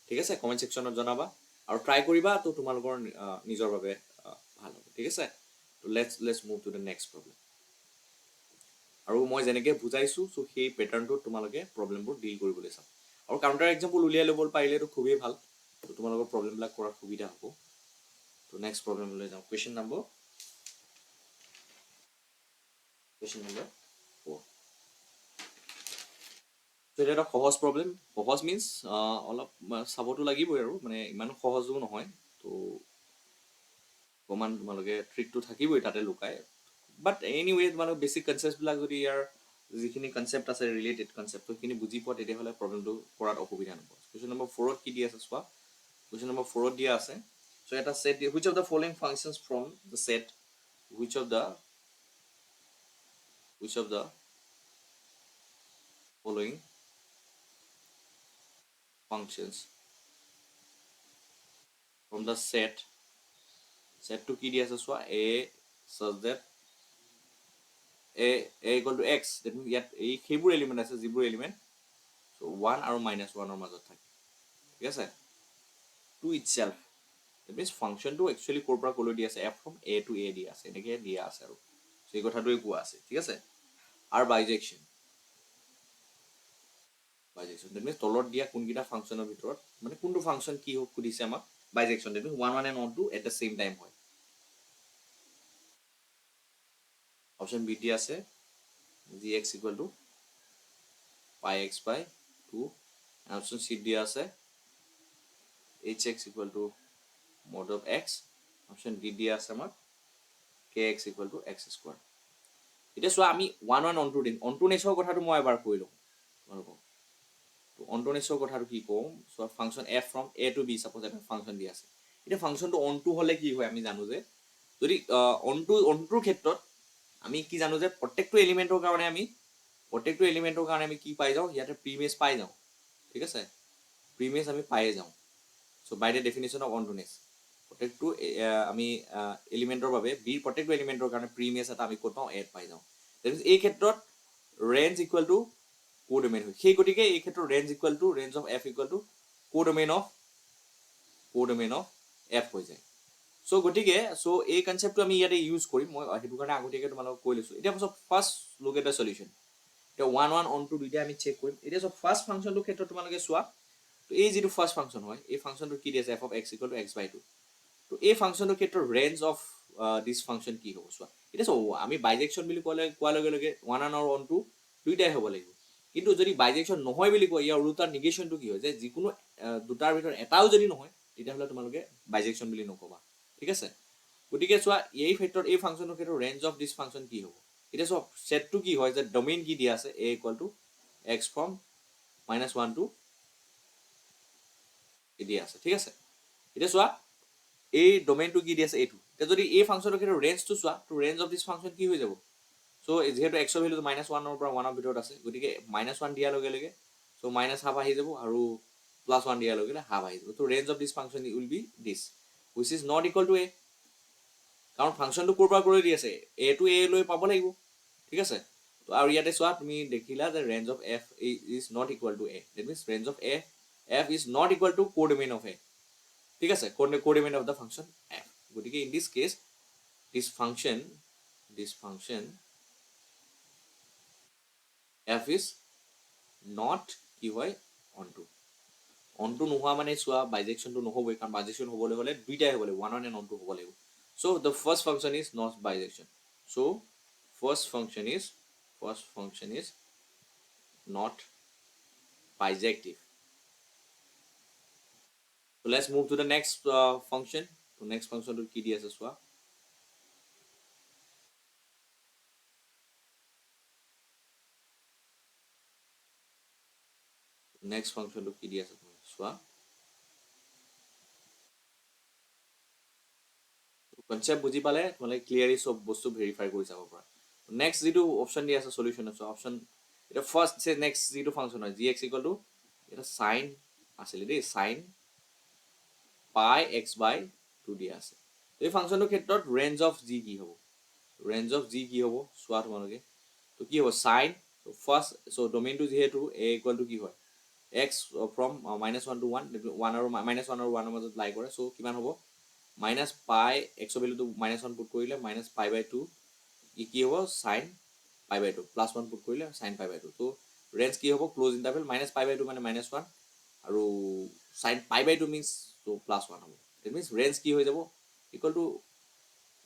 ঠিক আছে কমেণ্ট ছেকশ্যনত জনাবা আৰু ট্ৰাই কৰিবা তো তোমালোকৰ নিজৰ বাবে ভাল হ'ব ঠিক আছে তো let's move to the next problem আৰু মই যেনেকৈ বুজাইছোঁ চ' সেই পেটাৰ্ণটোত তোমালোকে প্ৰব্লেমবোৰ ডিল কৰিবলৈ চাম আৰু কাউণ্টাৰ এক্সাম্পল উলিয়াই ল'ব পাৰিলেতো খুবেই ভাল তো তোমালোকৰ প্ৰব্লেমবিলাক কৰাৰ সুবিধা হ'ব তো নেক্সট প্ৰব্লেমলৈ যাওঁ কুৱেশ্যন নম্বৰ 4 তো এটা সহজ প্ৰব্লেম সহজ মিনছ অলপ চাবতো লাগিবই আৰু মানে ইমান সহজো নহয় তো অকণমান তোমালোকে ট্ৰিকটো থাকিবই তাতে লুকাই বাট এনিৱে তোমালোকে বেছিক কনচেপ্টবিলাক যদি ইয়াৰ যিখিনি কনচেপ্ট আছে ৰিলেটেড কনচেপ্ট সেইখিনি বুজি পোৱা তেতিয়াহ'লে প্ৰব্লেমটো কৰাত অসুবিধা নহয় কুৱেশ্যন নম্বৰ 4ত কি দি আছে চোৱা কুৱেশ্যন নম্বৰ 4ত দিয়া আছে চ' এটা set which of the following functions from the set which of the following functions from the set to কি দি আছে চোৱা a such that a equal to x, that means ইয়াত এই সেইবোৰ এলিমেণ্ট আছে যিবোৰ এলিমেণ্ট so 1 আৰু -1 ৰ মাজত থাকে ঠিক আছে to itself, that means ফাংচনটো একচুৱেলি ক'ৰ পৰা ক'লৈ দি আছে f from a to a দি আছে এনেকৈ দিয়া আছে আৰু সেই কথাটোৱে কোৱা আছে ঠিক আছে আৰু bijection that means তলত দিয়া কোনকেইটা ফাংচনৰ ভিতৰত মানে কোনটো ফাংচন কি হওক সুধিছে আমাক bijection, that means 1 and 1 at the same time হয় অপশ্যন বি দিয়া আছে gx equal to pi x by 2 and option c দিয়া আছে hx equal to mod of x, option d দিয়া আছে আমাৰ kx equal to x square এতিয়া চোৱা আমি 1 1 on 2 দিম on 2 নেক্সৰ কথাটো মই এবাৰ কৈ লওঁ তোমালোকক তো on 2 নেক্সৰ কথাটো কি কওঁ চোৱা function f from a to b suppose এটা ফাংচন দিয়া আছে এতিয়া ফাংচনটো on 2 হলে কি হয় আমি জানো যে যদি on 2 ক্ষেত্ৰত আমি কি জানো যে প্ৰত্যেকটো এলিমেন্টৰ কাৰণে আমি কি পাই যাওঁ ইয়াতে প্ৰিমেজ পাই যাওঁ ঠিক আছে প্ৰিমেজ আমি পাই যাওঁ so by the definition of ontoness প্ৰত্যেকটো আমি এলিমেন্টৰ বাবে b প্ৰত্যেকটো এলিমেন্টৰ কাৰণে প্ৰিমেজ এটা আমি ক'ত পাওঁ a পাই যাওঁ that means এই ক্ষেত্ৰত ৰেঞ্জ ইকুৱেল টু কোডোমেইন হয় সেই গতিকে এই ক্ষেত্ৰত range equal to range of f equal to codomain of f হৈ যায় so গতিকে so এই কনসেপ্টটো আমি ইয়াতে ইউজ কৰিম মই হেতু কাৰণে আগতীয়াকৈ তোমালোকক কৈ লৈছো এতিয়া first look at the solution এতিয়া 1 1 on 2 দুইটা আমি চেক কৰিম এতিয়া সব ফাৰ্স্ট ফাংচনটোৰ ক্ষেত্ৰত তোমালোকে চোৱা তো এই যেটো ফাৰ্স্ট ফাংচন হয় এই ফাংচনটো কি দি আছে f of x equal to x by 2 তো এই ফাংচনটোৰ ক্ষেত্ৰত ৰেঞ্জ অফ দিস ফাংচন কি হ'ব চোৱা এটা সব আমি বাইজেকশন বুলি কোৱাৰ লগে লগে 1 1 আৰু on 2 দুইটাই হ'ব লাগিব কিন্তু যদি বাইজেকশন নহয় বুলি কয় ইয়াৰ উল্টা নিগেশনটো কি হয় যে যিকোনো দুটাৰ ভিতৰত এটাও যদি নহয় তেতিয়াহ'লে তোমালোকে বাইজেকশন বুলি নকবা ঠিক আছে গতিকে চোৱা এই ক্ষেত্ৰত এই ফাংচনৰ ক্ষেত্ৰত ৰেঞ্জ অফ দিস ফাংচন কি হ'ব এটা সব সেটটো কি হয় যে ডোমেইন কি দিয়া আছে a equal to x from -1 to দিয়া আছে ঠিক আছে এটা চোৱা এই ডোমেইনটো কি দি আছে এইটো এতিয়া যদি এই ফাংচনৰ ক্ষেত্ৰত ৰেঞ্জটো চোৱা তো ৰেঞ্জ অফ দিস ফাংচন কি হৈ যাব সো যেহেতু x ৰ ভ্যালুটো -1 ৰ পৰা 1 ৰ ভিতৰত আছে গতিকে -1 দিয়াৰ লগে লগে সো -1/2 আহি যাব আৰু +1 দিয়াৰ লগে লগে হাফ আহি যাব তো range of this function will be this which is not equal to a কাৰণ ফাংচনটো ক'ৰ পৰা কৰি দি আছে a to a লৈ পাব লাগিব ঠিক আছে তো আৰু ইয়াতে চোৱা তুমি দেখিলা যে range of f is not equal to a, that means range of a f is not equal to codomain of a ঠিক আছে codomain of the function f গতিকে in this case this function f is not কি হয় onto নোহোৱা মানে চোৱা বাইজেকশনটো নহবই কাৰণ বাইজেকশন হ'বলৈ হলে দুইটাই হ'ব লাগিব 1 1 and onto হ'ব লাগিব so the first function is not bijection so first function is not bijective so let's move to the next function to next function to কি দি আছে চোৱা next function to কি দি আছে চোৱা কনসেপ্ট বুজি পালে তোমালোকে ক্লিয়াৰলি সব বস্তু ভেৰিফাই কৰি চাব পাৰা নেক্সট যেটো অপশন দি আছে সলিউশন আছে অপশন এটা ফার্স্ট সে নেক্সট যেটো ফাংশন হয় gx equal to এটা sin আছিল দেই sin pi x by 2 দিয়া আছে এই ফাংশনটোৰ ক্ষেত্ৰত ৰেঞ্জ অফ g কি হ'ব চোৱা তোমালোকে তো কি হ'ব sin so first so domain to যেহেতু a equal to কি হয় x from -1 to 1 1 আৰু -1 আৰু 1 ৰ মাজত লাই কৰে so কিমান হ'ব minus pi x ৰ ভ্যালুটো -1 পুট কৰিলে -pi by 2 কি হ'ব sin pi by 2 +1 পুট কৰিলে sin pi by 2 তো ৰেঞ্জ কি হ'ব ক্লোজ ইন্টাৰভেল -pi by 2 মানে -1 আৰু sin pi by 2 means তো +1 হ'ব that means ৰেঞ্জ কি হৈ যাব ইকুৱেল টু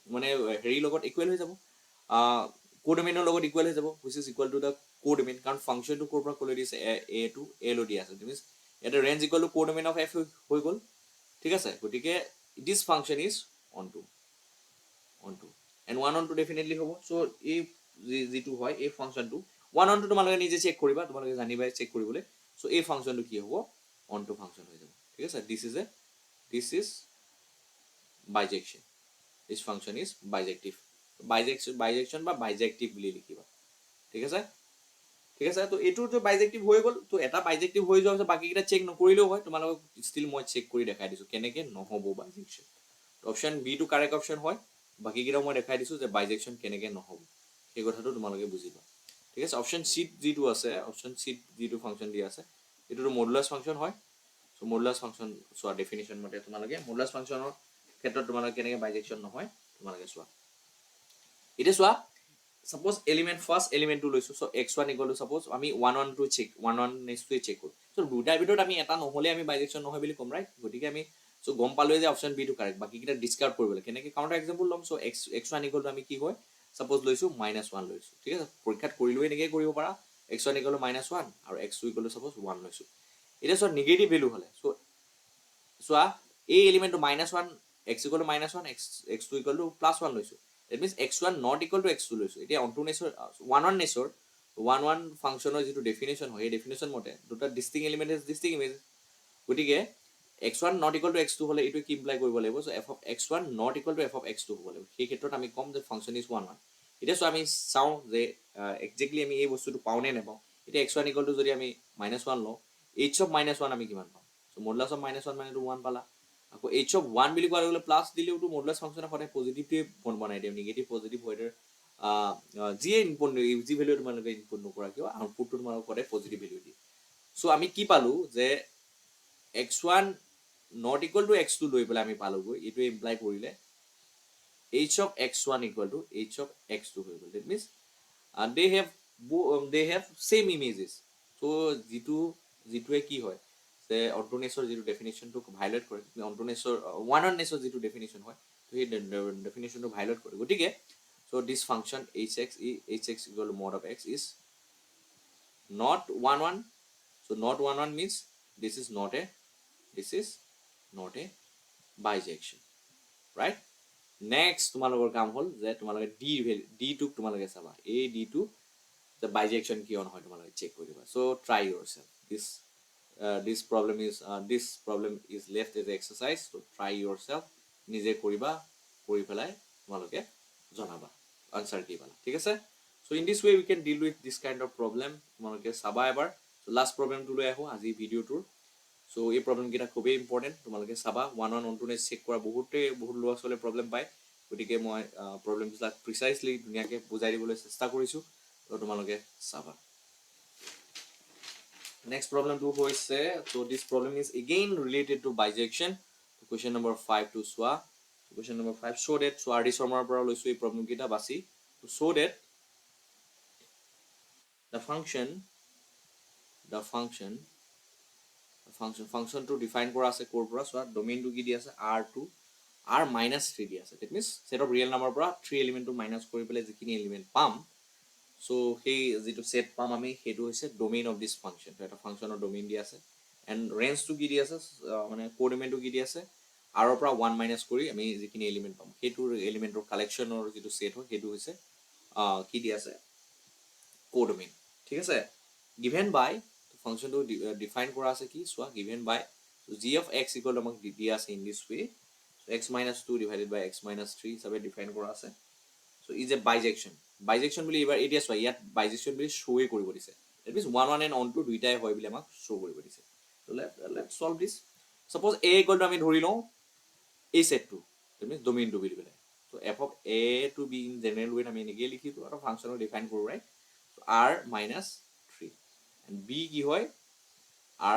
মানে হেৰি লগত ইকুৱেল হৈ যাব কোডোমেইনৰ লগত ইকুৱেল হৈ যাব which is equal to the codomain কাৰণ ফাংচনটো ক'ৰ পৰা ক'লৈ দিছে a to a লৈ দিয়া আছে that means এটা range equal to codomain of f হৈ গ'ল ঠিক আছে গতিকে this function is onto and 1 on 2 definitely হ'ব so এই যেটো হয় এই ফাংচনটো 1 on 2 তোমালোকে নিজে চেক কৰিবা তোমালোকে জানিবা চেক কৰিবলৈ so এই ফাংচনটো কি হ'ব onto ফাংচন হৈ যাব ঠিক আছে this is bijection this function is bijective bijection বা bijective বুলি লিখিবা ঠিক আছে ঠিক আছে তো এইটোতো বাইজেক্টিভ হৈ গ'ল তো এটা বাইজেক্টিভ হৈ যোৱাৰ পিছত বাকীকেইটা চেক নকৰিলেও হয় তোমালোকক ষ্টিল মই চেক কৰি দেখাই দিছোঁ কেনেকৈ নহ'ব বাইজেকশ্যন অপশ্যন বিটো কাৰেক্ট অপশ্যন হয় বাকীকেইটাও মই দেখাই দিছোঁ যে বাইজেকশ্যন কেনেকৈ নহ'ব সেই কথাটো তোমালোকে বুজিবা ঠিক আছে অপশ্যন চিত যিটো আছে অপশ্যন চিত যিটো ফাংচন দিয়া আছে এইটোতো মডুলাছ ফাংচন হয় চ' মডুলাছ ফাংচন চোৱা ডেফিনেশ্যন মতে তোমালোকে মডুলাছ ফাংচনৰ ক্ষেত্ৰত তোমালোকে কেনেকৈ বাইজেকশ্যন নহয় তোমালোকে চোৱা এতিয়া চোৱা suppose element first element to লৈছো so x1 equal to suppose আমি 1 1 to check 1 1 next to check কৰো so দুটাৰ ভিতৰত আমি এটা নহলে আমি বাইজেকশ্যন নহয় বুলি কম ৰাইট গতিকে আমি so গম পালো যে অপশ্যন বি টো কাৰেক্ট বাকি কিটা ডিসকাৰ্ড কৰিব লাগে কেনেকৈ কাউন্টাৰ এক্সাম্পল লম so x1 equal to আমি কি হয় suppose লৈছো -1 লৈছো ঠিক আছে পৰীক্ষাত কৰিলো এনেকৈ কৰিব পাৰা x1 equal to -1 আৰু x2 equal to suppose 1 লৈছো এটা so নেগেটিভ ভ্যালু হলে so চোৱা এই এলিমেন্টটো -1 x equal to -1 x2 equal to +1 লৈছো that means x1 not equal to x2 লৈছো এতিয়া অনটো নেছৰ 1 1 নেছৰ 1 1 ফাংচনৰ যেটো ডেফিনেশন হয় এই ডেফিনেশন মতে দুটা distinct element is distinct image গতিকে x1 not equal to x2 হলে এটো কি ইমপ্লাই কৰিব লাগিব so f of x1 not equal to f of x2 হ'ব লাগিব সেই ক্ষেত্ৰত আমি কম যে ফাংচন ইজ 1 1 এতিয়া সো আমি চাও যে এক্স্যাক্টলি আমি এই বস্তুটো পাওনে নেপাও এতিয়া x1 equal to যদি আমি -1 লও h of -1 আমি কিমান পাম সো মডুলাস of -1 মানে 1 পালা আকৌ h of 1 বুলি কোৱা গলে প্লাস দিলেও তো মডুলাস ফাংচন সদায় পজিটিভলি বনাই দিম নেগেটিভ পজিটিভ হয়ৰ যি ইনপুট যি ভ্যালু তোমালোকে ইনপুট নকৰা কিয় আউটপুটটো তোমালোক সদায় পজিটিভ ভ্যালু দি সো আমি কি পালো যে x1 not equal to x2 লৈ পেলাই আমি পালোগৈ এটো ইমপ্লাই কৰিলে h of x1 equal to h of x2 হৈ গল that means they have same images so যিটোৱে কি হয় যে অন্টোনেছৰ যিটো ডেফিনেশনটো ভায়োলেট কৰে অন্টোনেছৰ ওৱান অন নেছৰ যিটো ডেফিনেশন হয় তো সেই ডেফিনেশনটো ভায়োলেট কৰে গতিকে so this function hx equal to mod of x is not 1 1 so not 1 1 means this is not a bijection right next তোমালোকৰ কাম হল যে তোমালোকে d টোক তোমালোকে চাবা এই d টো the bijection কিয় নহয় তোমালোকে চেক কৰিবা so try yourself this problem is left as exercise so try yourself নিজে কৰিবা কৰি পেলাই তোমালোকে জনাবা আনসার কি পালা ঠিক আছে so in this way we can deal with this kind of problem তোমালোকে চাবা এবাৰ so last problem টো লৈ আহো আজি ভিডিওটোৰ so এই problem কিটা খুবই ইম্পৰ্টেন্ট তোমালোকে চাবা 1 1 অনটোনে চেক কৰা বহুত লোৱা চলে problem পায় গতিকে মই problem বিলাক প্ৰিসাইজলি ধুনিয়াকে বুজাই দিবলৈ চেষ্টা কৰিছো তো তোমালোকে চাবা next problem to hoise so this problem is again related to bijection so question number 5 to swa so question number 5 show that so RD Sharma para loisu ei problem kita basi to show that the function to define kora ase core pura so domain to ki di ase r2 r minus 3 di ase that means set of real number pura 3 element to minus kori pele jekini element pam so hey যেটো set পাম আমি হেতু হৈছে domain of this function তো এটা ফাংশনৰ domain দি আছে and range two কি দি আছে মানে কোঅৰ্ডিনেট টু কি দি আছে r ৰ পৰা 1 মাইনাস কৰি আমি যিখিনি এলিমেন্ট পাম হেতু এলিমেন্টৰ কালেকশনৰ যেটো সেট হয় হেতু হৈছে কি দি আছে কোডোমেইন ঠিক আছে given by ফাংশনটো ডিফাইন কৰা আছে কি সোয়া given by g of x equal to আমাক দি আছে in this way so x minus 2 divided by x minus 3 সবে ডিফাইন কৰা আছে so is a bijection বুলি এবাৰ এতিয়া সোয়া ইয়াত bijection বুলি শোৱে কৰিব দিছে that means 1 1 and on to দুইটাই হয় বুলি আমাক শো কৰিব দিছে so let's solve this suppose a equal to আমি ধৰি লও a set 2 that means domain to বুলি বলে so f of a to b in general way আমি এনেকৈ লিখিতো আৰু ফাংশনক ডিফাইন কৰো right so r minus 3 and b কি হয়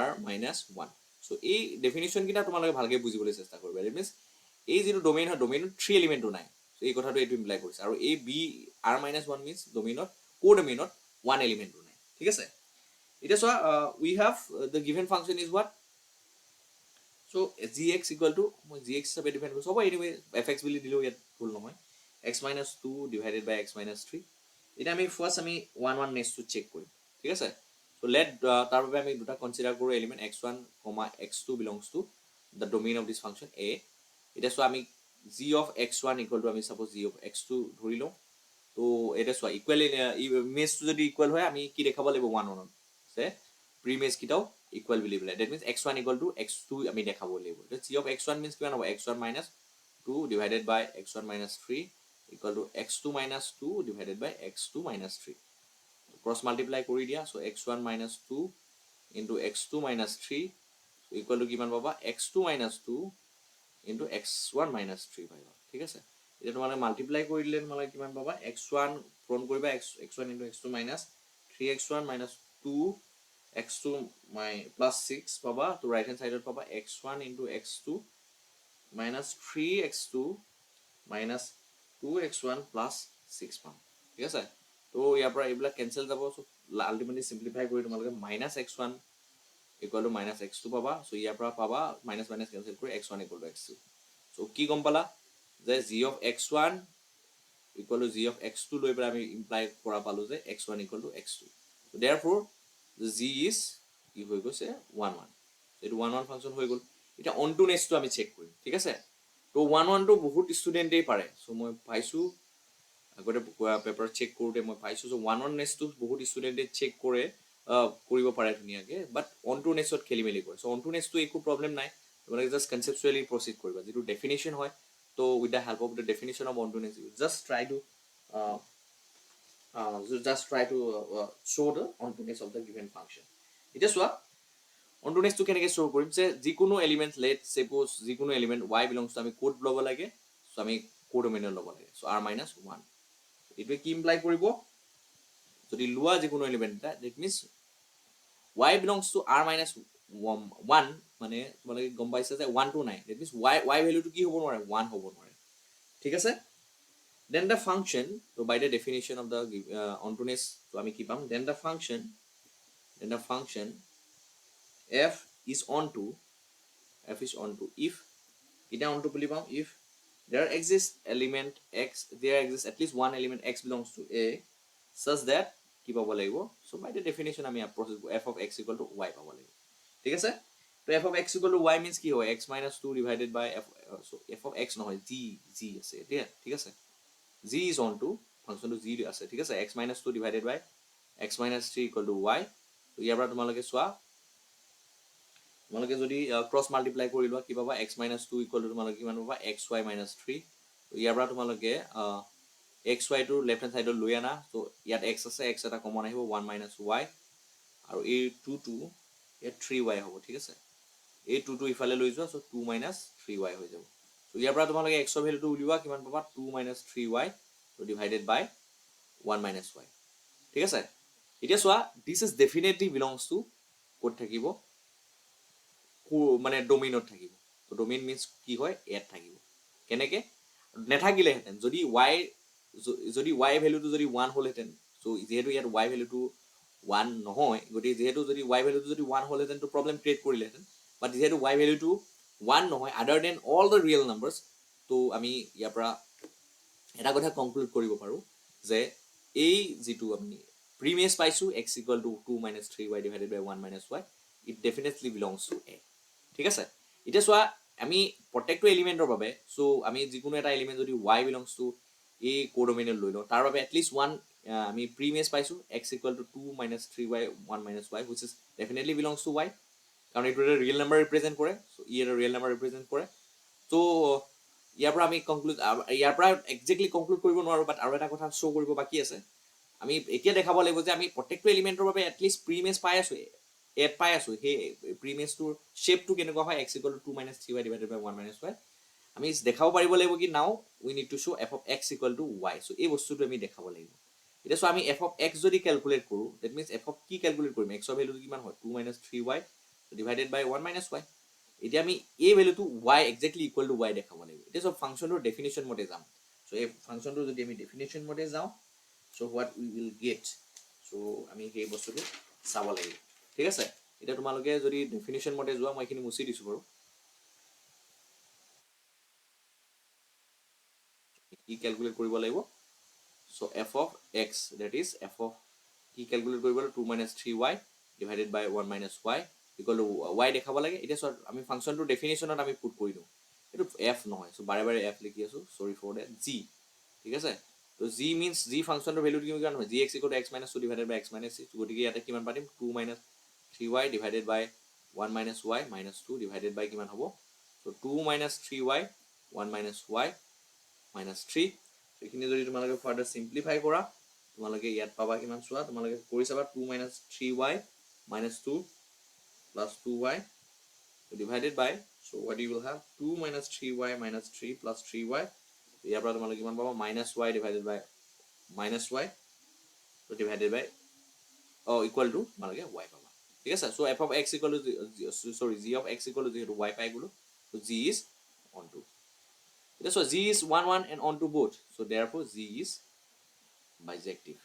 r minus 1 so এই ডেফিনিশন কিটা তোমালোকে ভালকে বুজিবলৈ চেষ্টা কৰিবা that means এই যেটো ডোমেইন হয় ডোমেইনত 3 এলিমেন্টও নাই so এই কথাটো এটো ইমপ্লাই কৰিছে আৰু a b r minus 1 means ডোমেইনত কোডোমেইনত 1 এলিমেন্টও নাই ঠিক আছে এটা so we have the given function is what so gx equal to gx সবে ডিফাইন কৰিছো হ'ব anyway fx বুলি দিলেও ইয়াত ভুল নহয় x minus 2 divided by x minus 3 এটা আমি ফার্স্ট আমি 1 1 নেক্সট টু চেক কৰিম ঠিক আছে so let তাৰ বাবে আমি দুটা কনসিডাৰ কৰো element x1, x2 belongs to the domain of this function a এটা সো আমি g of x1 equal to আমি suppose g of x2 ধৰি লও তো এটা সো ইকুয়াল ইমেজ টু যদি ইকুয়াল হয় আমি কি দেখাব লাগিব 1 1 সে প্রিমেজ কিটাও ইকুয়াল বুলি বলে that means x1 equal to x2 আমি দেখাব লাগিব তো g of x1 means কিমান হ'ব x1 minus 2 divided by x1 minus 3 equal to x2 minus 2 divided by x2 minus 3 cross multiply কৰি দিয়া চ' x1 minus 2 into x2 minus 3 equal to কিমান পাবা x2 minus 2 into x1 minus 3 পাবা ঠিক আছে এতিয়া তোমালোকে মাল্টিপ্লাই কৰি দিলে তোমালোকে কিমান পাবা x1 পূৰণ কৰিবা x1 into x2 minus 3x1 minus 2 x2 plus 6 পাবা তো ৰাইট হেণ্ড সাইডত পাবা x1 into x2 minus 3x2 minus 2x1 plus 6 পাম ঠিক আছে তো ইয়াৰ পৰা এইবিলাক কেনসেল যাব সো আলটিমেটলি সিম্পলিফাই কৰি তোমালোকে -x1 equal to -x2 পাবা সো ইয়াৰ পৰা পাবা মাইনাস মাইনাস কেনসেল কৰি x1 equal to x2 so কি গম পালা যে g of x1 equal to g of x2 লৈ পৰা আমি ইমপ্লাই কৰা পালো যে x1 equal to x2 so therefore the g is কি হৈ গৈছে 1 1 এটো 1 1 ফাংশন হৈ গল এটা অনটোনেস টো আমি চেক কৰিম ঠিক আছে তো 1 1 টো বহুত ষ্টুডেন্টেই পাৰে সো মই পাইছো আগতে পেপাৰ চেক কৰোতে মই পাইছো যে 1 1 নেস টো বহুত ষ্টুডেন্টে চেক কৰে কৰিব পাৰে ধুনিয়াকে বাট অনটো নেসত খেলি মেলি কৰে সো অনটো নেস টো একো প্ৰবলেম নাই তোমালোকে জাস্ট কনসেপচুয়ালি প্ৰসিড কৰিবা যেটো ডেফিনিশন হয় তো with the help of the definition of ontoness you just try to show the ontoness of the given function এটা চোৱা ontoness টো কেনেকৈ show কৰিম যে যিকোনো এলিমেন্ট লেট সাপোজ যিকোনো এলিমেন্ট y belongs to আমি কোড লব লাগে সো আমি কোডোমিনাৰ লব লাগে সো r - 1 ইটোৱে কি ইমপ্লাই কৰিব যদি লোৱা যিকোনো এলিমেন্ট এটা that means y belongs to r - 1 মানে তোমালোকে গম পাইছা যে 1 2 নাই দ্যাট মিন্স y ভ্যালুটো কি হ'ব নোৱাৰে 1 হ'ব নোৱাৰে ঠিক আছে then the function so by the definition of the ontoness so আমি কি পাম then the function f is onto if এটা onto বুলি পাম if there exists at least one element x belongs to a such that কি পাব লাগিব so by the definition আমি process f of x equal to y পাব লাগিব ঠিক আছে তো f of x equal to y means কি হয় x minus 2 divided by so f of x নহয় g আছে ঠিক আছে g is onto function to g আছে ঠিক আছে x minus 2 divided by x minus 3 equal to y তো ইয়াৰ পৰা তোমালোকে চোৱা তোমালোকে যদি ক্ৰস মাল্টিপ্লাই কৰি লোৱা কি পাবা x minus 2 equal to তোমালোকে কিমান পাবা xy minus 3 তো ইয়াৰ পৰা তোমালোকে xy টো লেফট হ্যান্ড সাইডত লৈ আনা তো ইয়াত x আছে x এটা কমন আহিব 1 minus y আৰু এই 2 টো ইয়াত 3y হ'ব ঠিক আছে এই 2 টো ইফালে লৈ যোৱা সো 2 minus 3y হৈ যাব তো ইয়াৰ পৰা তোমালোকে x ৰ ভ্যালুটো উলিওৱা কিমান পাবা 2 minus 3y তো ডিভাইডেড বাই 1 minus y ঠিক আছে এতিয়া চোৱা this is definitely belongs to code থাকিব মানে ডোমেইনত থাকিব তো ডোমেইন মিন্স কি হয় এট থাকিব কেনেকে নেথাকিলে হেতেন যদি y ভ্যালুটো যদি 1 হলহেতেন সো যেহেতু ইয়াত y ভ্যালুটো 1 নহয় গতি যেহেতু যদি y ভ্যালুটো যদি 1 হলহেতেন তো প্রবলেম ক্রিয়েট কৰিলেহেতেন বাট যেহেতু y ভ্যালুটো 1 নহয় আদাৰ দেন অল দ্য ৰিয়েল নাম্বাৰস তো আমি ইয়াৰ পৰা এটা কথা কনক্লুড কৰিব পাৰো যে এই যেটো আমি প্ৰিমিয়াস পাইছো x equal to 2 minus 3y divided by 1 minus y it definitely belongs to a ঠিক আছে এটা চোৱা আমি প্ৰত্যেকটো এলিমেন্টৰ বাবে সো আমি যিকোনো এটা এলিমেন্ট যদি y belongs to a কোডোমিনাৰ লৈ লও তাৰ বাবে at least one আমি প্ৰিমিয়াস পাইছো x equal to 2 minus 3y 1 minus y which is definitely belongs to y কাৰণ এইটো এটা ৰিয়েল নাম্বাৰ ৰিপ্ৰেজেন্ট কৰে সো ই এটা ৰিয়েল নাম্বাৰ ৰিপ্ৰেজেন্ট কৰে তো ইয়াৰ পৰা আমি কনক্লুড ইয়াৰ পৰা এক্স্যাক্টলি কনক্লুড কৰিব নোৱাৰো বাট আৰু এটা কথা শো কৰিব বাকি আছে আমি এতিয়া দেখাব লাগিব যে আমি প্ৰত্যেকটো এলিমেন্টৰ বাবে at least প্ৰিমিয়াস পাই আছো এট পাই আছো হে প্ৰিমিয়াস টোৰ শেপটো কেনেকুৱা হয় x equal to 2 minus 3y divided by 1 minus y আমি দেখাব পাৰিব লাগিব কি now we need to show f of x equal to y so এই বস্তুটো আমি দেখাব লাগিব এটা সো আমি f of x যদি ক্যালকুলেট কৰো দ্যাট মিন্স f of কি ক্যালকুলেট কৰিম x ৰ ভ্যালুটো কিমান হয় 2 minus 3y divided by 1 minus y এতিয়া আমি এই ভ্যালুটো y exactly equal to y দেখাব লাগিব এটা সব ফাংশনৰ ডেফিনিশন মতে যাম সো এই ফাংশনটো যদি আমি ডেফিনিশন মতে যাও so what we will get so আমি এই বস্তুটো চাব লাগিব ঠিক আছে এটা তোমালোকে যদি ডেফিনিশন মতে যোৱা মই এখিনি মুছি দিছো বাৰু কি ক্যালকুলেট কৰিব লাগিব so f of x that is f of কি ক্যালকুলেট কৰিব 2 minus 3y divided by 1 minus y equal to y দেখাব লাগে এটা সো আমি ফাংশনটো ডেফিনিশনত আমি পুট কৰি দিও এটো f নহয় সো বাৰে বাৰে f লিখি আছো সৰি ফৰ দ্যাট g ঠিক আছে তো g means g ফাংশনৰ ভ্যালুটো কিমান হয় gx equal to x minus 2 divided by x minus 6 গতিকে ইয়াতে কিমান পাতিম 2 minus 3y divided by 1 minus y minus 2 divided by কিমান হ'ব so 2 minus 3y 1 minus y minus 3 এখিনি যদি তোমালোকে ফাৰ্দাৰ সিম্পলিফাই কৰা তোমালোকে ইয়াত পাবা কিমান চোৱা তোমালোকে কৰি চাবা 2 - 3y - 2 plus 2y divided by, so what you will have 2 - 3y - 3 plus 3y, ইয়াৰ পৰা তোমালোকে কিমান পাবা -y divided by -y, so divided by equal to তোমালোকে y পাবা ঠিক আছে so f of x equal to sorry g of x equal to যেহেতু y পাই গলো so g is onto so g is 1 1 and onto both, so therefore g is bijective.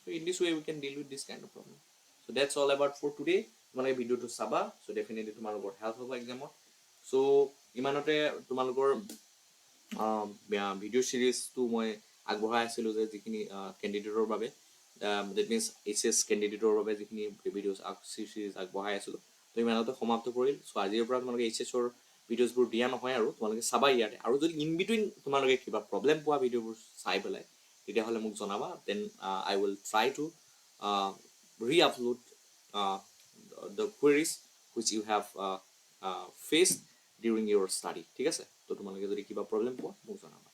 So in this way we can deal with this kind of problem. So that's all about for today. তোমালোকে ভিডিঅ'টো চাবা, so definitely তোমালোকৰ help হ'ব এক্সামত. so ইমানতে তোমালোকৰ video' চিৰিজটো মই আগবঢ়াই আছিলোঁ যে যিখিনি কেণ্ডিডেটৰ বাবে ডেট মিনছ HS কেণ্ডিডেটৰ বাবে যিখিনি ভিডিঅ' চিৰিজ আগবঢ়াই আছিলোঁ তো ইমানতে সমাপ্ত কৰিল. চ' আজিৰ পৰা তোমালোকে HSৰ ভিডিঅ'জবোৰ দিয়া নহয় আৰু তোমালোকে চাবা ইয়াতে, আৰু যদি ইন বিটুইন তোমালোকে কিবা প্ৰব্লেম পোৱা ভিডিঅ'বোৰ চাই পেলাই তেতিয়াহ'লে মোক জনাবা, then I will try to re-upload the queries which you have faced during your study ঠিক আছে. তো তোমালোকে যদি কিবা প্ৰব্লেম পোৱা মোক জনাবা.